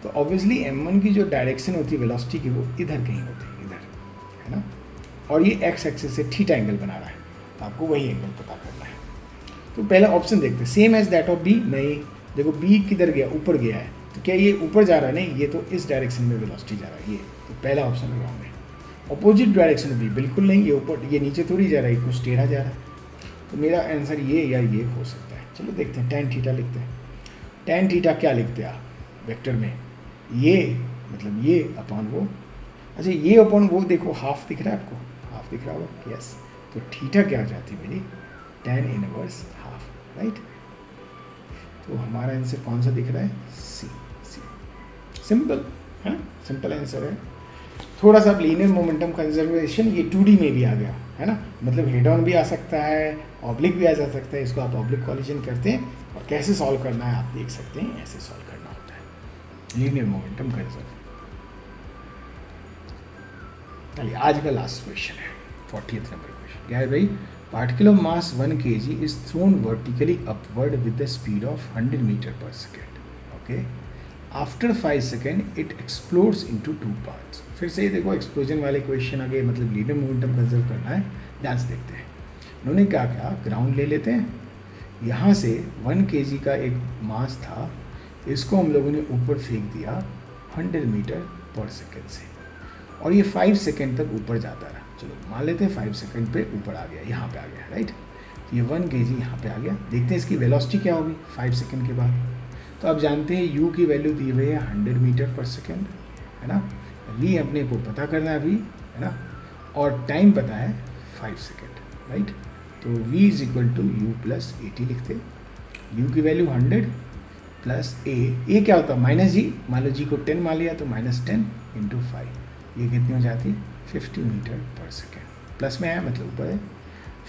तो ऑब्वियसली m1 की जो डायरेक्शन होती है वेलोसिटी की, वो इधर कहीं होती है, इधर, है ना। और ये एक्स एक्सिस से थीटा एंगल बना रहा है, तो आपको वही एंगल पता करना है। तो पहला ऑप्शन देखते हैं, same as that of B. नहीं, देखो बी किधर गया, ऊपर गया है, तो क्या ये ऊपर जा रहा है? नहीं, ये तो इस डायरेक्शन में वेलोसिटी जा रहा है, ये तो पहला ऑप्शन रॉन्ग है। अपोजिट डायरेक्शन बी, बिल्कुल नहीं, ये ऊपर, ये नीचे थोड़ी जा रहा है, कुछ टेढ़ा जा रहा है, तो मेरा आंसर ये या ये हो सकता है। चलो देखते हैं, tan थीटा लिखते हैं। tan थीटा क्या लिखते हैं आप वेक्टर में, ये मतलब ये अपॉन वो, अच्छा ये अपॉन वो, देखो हाफ दिख रहा है आपको, हाफ दिख रहा होगा, यस। तो थीटा क्या हो जाती है मेरी, tan इनवर्स हाफ, राइट। तो हमारा आंसर कौन सा दिख रहा है, सी। सिंपल है, सिंपल आंसर है। थोड़ा सा लीनियर मोमेंटम कंजर्वेशन ये 2D में भी आ गया, है ना, मतलब हेड ऑन भी आ सकता है, ऑब्लिक भी आ जा सकता है, इसको आप ऑब्लिक कॉलिजन करते हैं, और कैसे सॉल्व करना है आप देख सकते हैं, ऐसे सॉल्व करना होता है। Linear momentum conserve. चलिए आज का लास्ट क्वेश्चन है 40th नंबर क्वेश्चन। क्या है भाई? Particle of mass 1 kg is thrown vertically upward with the speed of 100 metre per second. Okay, after 5 second it explodes into 2 parts. फिर से देखो एक्सप्लोजन वाले क्वेश्चन आगे, मतलब लीनियर मोमेंटम कंजर्व करना है। ध्यान से देखते हैं। उन्होंने क्या किया, ग्राउंड ले लेते हैं, यहाँ से 1 kg का एक मास था, इसको हम लोगों ने ऊपर फेंक दिया 100 मीटर पर सेकेंड से, और ये 5 सेकेंड तक ऊपर जाता रहा। चलो मान लेते हैं 5 सेकेंड पे ऊपर आ गया, यहाँ पे आ गया, राइट। ये 1 kg यहाँ पे आ गया। देखते हैं इसकी वेलोसिटी क्या होगी 5 सेकेंड के बाद। तो आप जानते हैं u की वैल्यू दी हुई है 100 मीटर पर सेकेंड, है ना। v अपने को पता करना है अभी, है ना, और टाइम पता है 5 सेकेंड, राइट। तो v is equal to u plus 80 लिखते हैं। u की वैल्यू 100 प्लस a क्या होता है माइनस जी, मान लो g को 10 मान लिया तो -10 इंटू 5, ये कितनी हो जाती 50 मीटर पर सेकेंड। प्लस में आया मतलब ऊपर है,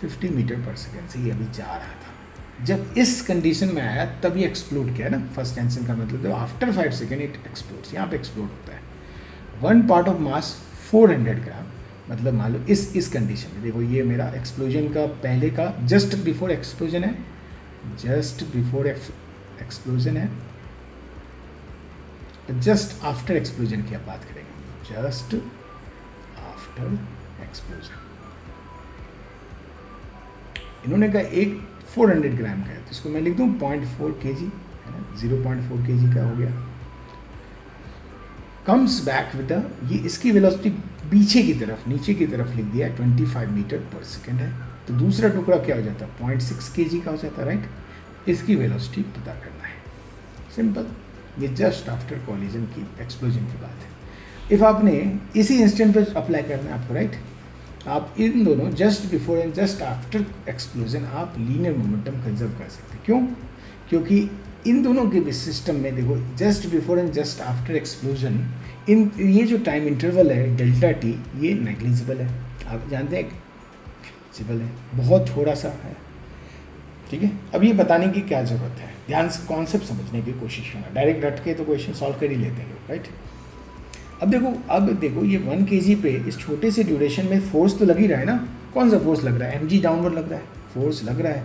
50 मीटर पर सेकेंड से ये अभी जा रहा था। जब इस कंडीशन में आया तब ये एक्सप्लोड किया ना, फर्स्ट टेंशन का मतलब तो आफ्टर 5 सेकेंड इट एक्सप्लोड्स, यहाँ पे एक्सप्लोड होता है। 1 पार्ट ऑफ मास 400 ग्राम, मतलब मान लो इस कंडीशन में देखो, ये मेरा एक्सप्लोजन का पहले का जस्ट बिफोर एक्सप्लोजन है, जस्ट बिफोर एक्सप्लोजन है, जस्ट आफ्टर एक्सप्लोजन की आप बात करेंगे, जस्ट आफ्टर एक्सप्लोजन। इन्होंने कहा एक 400 ग्राम का है, तो इसको मैं लिख दूं 0.4 kg, है ना, 0.4 kg का हो गया। कम्स बैक विद ये इसकी वेलोसिटी पीछे की तरफ, नीचे की तरफ लिख दिया 25 मीटर पर सेकेंड है। तो दूसरा टुकड़ा क्या हो जाता है 0.6 kg का हो जाता है, राइट। इसकी वेलोसिटी पता करना है, सिंपल। ये जस्ट आफ्टर कॉलिजन की एक्सप्लोजन की बात है। इफ़ आपने इसी इंस्टेंट पर अप्लाई करना है आपको, राइट, आप इन दोनों just before and just after explosion आप लीनियर मोमेंटम कंजर्व कर सकते हैं। क्यों? क्योंकि इन दोनों के भी सिस्टम में देखो, just before and just after explosion, इन ये जो टाइम इंटरवल है डेल्टा टी, ये नेग्लिजिबल है, आप जानते हैं, नेग्लिजिबल है, बहुत थोड़ा सा है, ठीक है। अब ये बताने की क्या ज़रूरत है, ध्यान से कॉन्सेप्ट समझने की कोशिश करना। डायरेक्ट रट के तो क्वेश्चन सॉल्व कर ही लेते हैं लोग, राइट। अब देखो ये 1 kg पे इस छोटे से ड्यूरेशन में फोर्स तो लग ही रहा है ना। कौन सा फोर्स लग रहा है? mg डाउनवर्ड लग रहा है, फोर्स लग रहा है,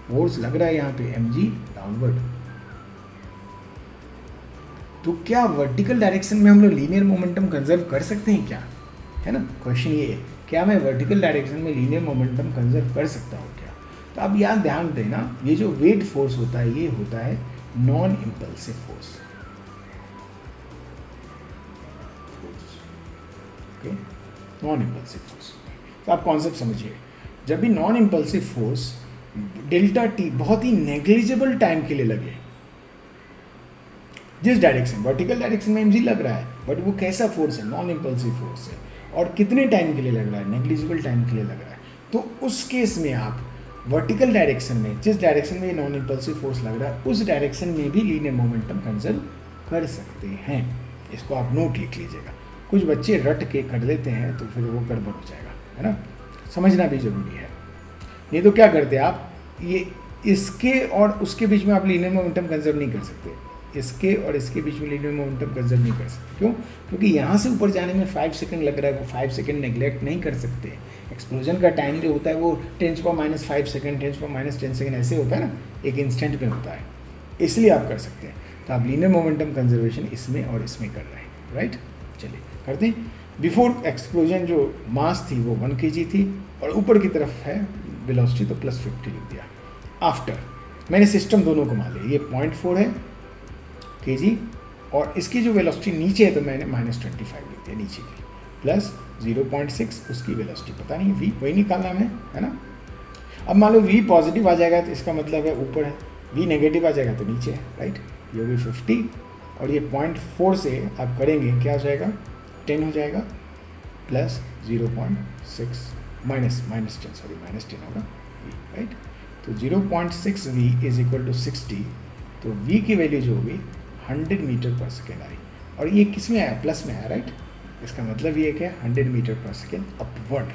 फोर्स लग रहा है यहाँ पे mg डाउनवर्ड। तो क्या वर्टिकल डायरेक्शन में हम लोग लीनियर मोमेंटम कंजर्व कर सकते हैं क्या, है ना। क्वेश्चन ये है, क्या मैं वर्टिकल डायरेक्शन में लीनियर मोमेंटम कंजर्व कर सकता हूँ क्या? तो अब यहाँ ध्यान देना, ये जो वेट फोर्स होता है ये होता है non impulsive force, non impulsive force. तो आप कॉन्सेप्ट समझिए, जब भी non impulsive force delta T बहुत ही नेग्लिजिबल टाइम के लिए लगे, जिस डायरेक्शन वर्टिकल डायरेक्शन में mg लग रहा है, बट वो कैसा फोर्स है? नॉन इम्पल्सिव फोर्स है, और कितने टाइम के लिए लग रहा है? नेग्लिजिबल टाइम के लिए लग रहा है। तो उस केस में आप वर्टिकल डायरेक्शन में, जिस डायरेक्शन में नॉन इम्पल्सिव फोर्स लग रहा है, उस डायरेक्शन में भी लीनियर मोमेंटम कंजर्व कर सकते हैं। इसको आप नोट लिख लीजिएगा। कुछ बच्चे रट के कर लेते हैं तो फिर वो गड़बड़ हो जाएगा, है ना, समझना भी जरूरी है। नहीं तो क्या करते हैं आप, ये इसके और उसके बीच में आप लीनियर मोमेंटम कंजर्व नहीं कर सकते, इसके और इसके बीच में लीनियर मोमेंटम कंजर्व नहीं कर सकते। क्यों? क्योंकि यहाँ से ऊपर जाने में 5 सेकंड लग रहा है, वो 5 सेकंड नेग्लेक्ट नहीं कर सकते। एक्सप्लोजन का टाइम जो होता है वो 10⁻5 सेकंड, 10⁻10 सेकंड ऐसे होता है ना, एक इंस्टेंट में होता है, इसलिए आप कर सकते हैं। तो आप लीनियर मोमेंटम कंजर्वेशन इसमें और इसमें कर रहे हैं, राइट। चलिए करते हैं। बिफोर एक्सप्लोजन जो मास थी वो 1 kg थी, और ऊपर की तरफ है वेलोसिटी तो +50 लिख दिया। आफ्टर मैंने सिस्टम दोनों को मान लिया, ये 0.4 है kg, और इसकी जो वेलोसिटी नीचे है तो मैंने -25 लिख दिया नीचे की, प्लस 0.6 उसकी वेलोसिटी पता नहीं, v वही निकालना है ना। अब मान लो v पॉजिटिव आ जाएगा तो इसका मतलब है ऊपर है, v नेगेटिव आ जाएगा तो नीचे है, राइट। ये होगी 50, और ये 0.4 से आप करेंगे क्या हो जाएगा, 10 हो जाएगा, प्लस 0.6 -10 होगा v, राइट। तो 0.6 v इज इक्वल टू 60, तो v की वैल्यू जो होगी 100 मीटर पर सेकेंड आई, और ये किस में आया, प्लस में आया, राइट। इसका मतलब ये क्या, 100 मीटर पर सेकेंड अपवर्ड।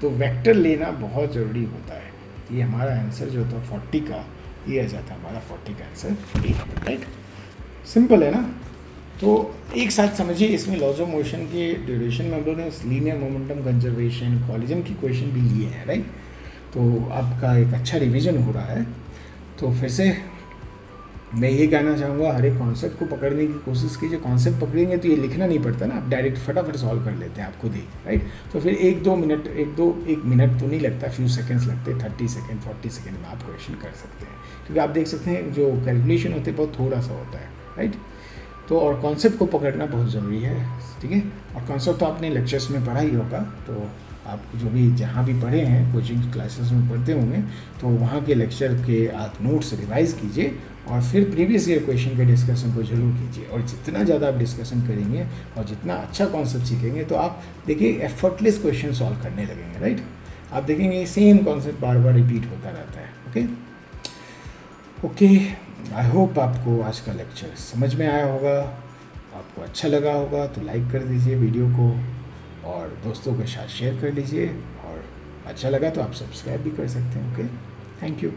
तो वेक्टर लेना बहुत ज़रूरी होता है। ये हमारा आंसर जो था 40 का, ये आ जाता है हमारा 40 का आंसर, राइट। सिंपल है ना। तो एक साथ समझिए, इसमें लॉज ऑफ मोशन के ड्यूरेशन में हम लोगों ने लीनियर मोमेंटम कंजर्वेशन, कॉलिजन की क्वेश्चन भी लिए हैं, राइट। तो आपका एक अच्छा रिवीजन हो रहा है। तो फिर से मैं ये कहना चाहूँगा, हर एक कॉन्सेप्ट को पकड़ने की कोशिश कीजिए। कॉन्सेप्ट पकड़ेंगे तो ये लिखना नहीं पड़ता ना, आप डायरेक्ट फटाफट सॉल्व कर लेते हैं आप खुद ही, राइट। तो फिर एक मिनट तो नहीं लगता, फ्यू सेकंड्स लगते हैं, 30 सेकंड 40 सेकंड में आप क्वेश्चन कर सकते हैं, क्योंकि आप देख सकते हैं जो कैलकुलेशन होते हैं बहुत थोड़ा सा होता है, राइट। तो और कॉन्सेप्ट को पकड़ना बहुत ज़रूरी है, ठीक है। और कॉन्सेप्ट तो आपने लेक्चर्स में पढ़ा ही होगा, तो आप जो भी जहाँ भी पढ़े हैं, कोचिंग क्लासेस में पढ़ते होंगे, तो वहाँ के लेक्चर के आप नोट्स रिवाइज कीजिए और फिर प्रीवियस ईयर क्वेश्चन के डिस्कशन को जरूर कीजिए। और जितना ज़्यादा आप डिस्कशन करेंगे और जितना अच्छा कॉन्सेप्ट सीखेंगे, तो आप देखिए एफर्टलेस क्वेश्चन सॉल्व करने लगेंगे, राइट। आप देखेंगे सेम कॉन्सेप्ट बार बार रिपीट होता रहता है। ओके, आई होप आपको आज का लेक्चर समझ में आया होगा, आपको अच्छा लगा होगा तो लाइक कर दीजिए वीडियो को और दोस्तों के साथ शेयर कर लीजिए, और अच्छा लगा तो आप सब्सक्राइब भी कर सकते हैं। Okay, thank you.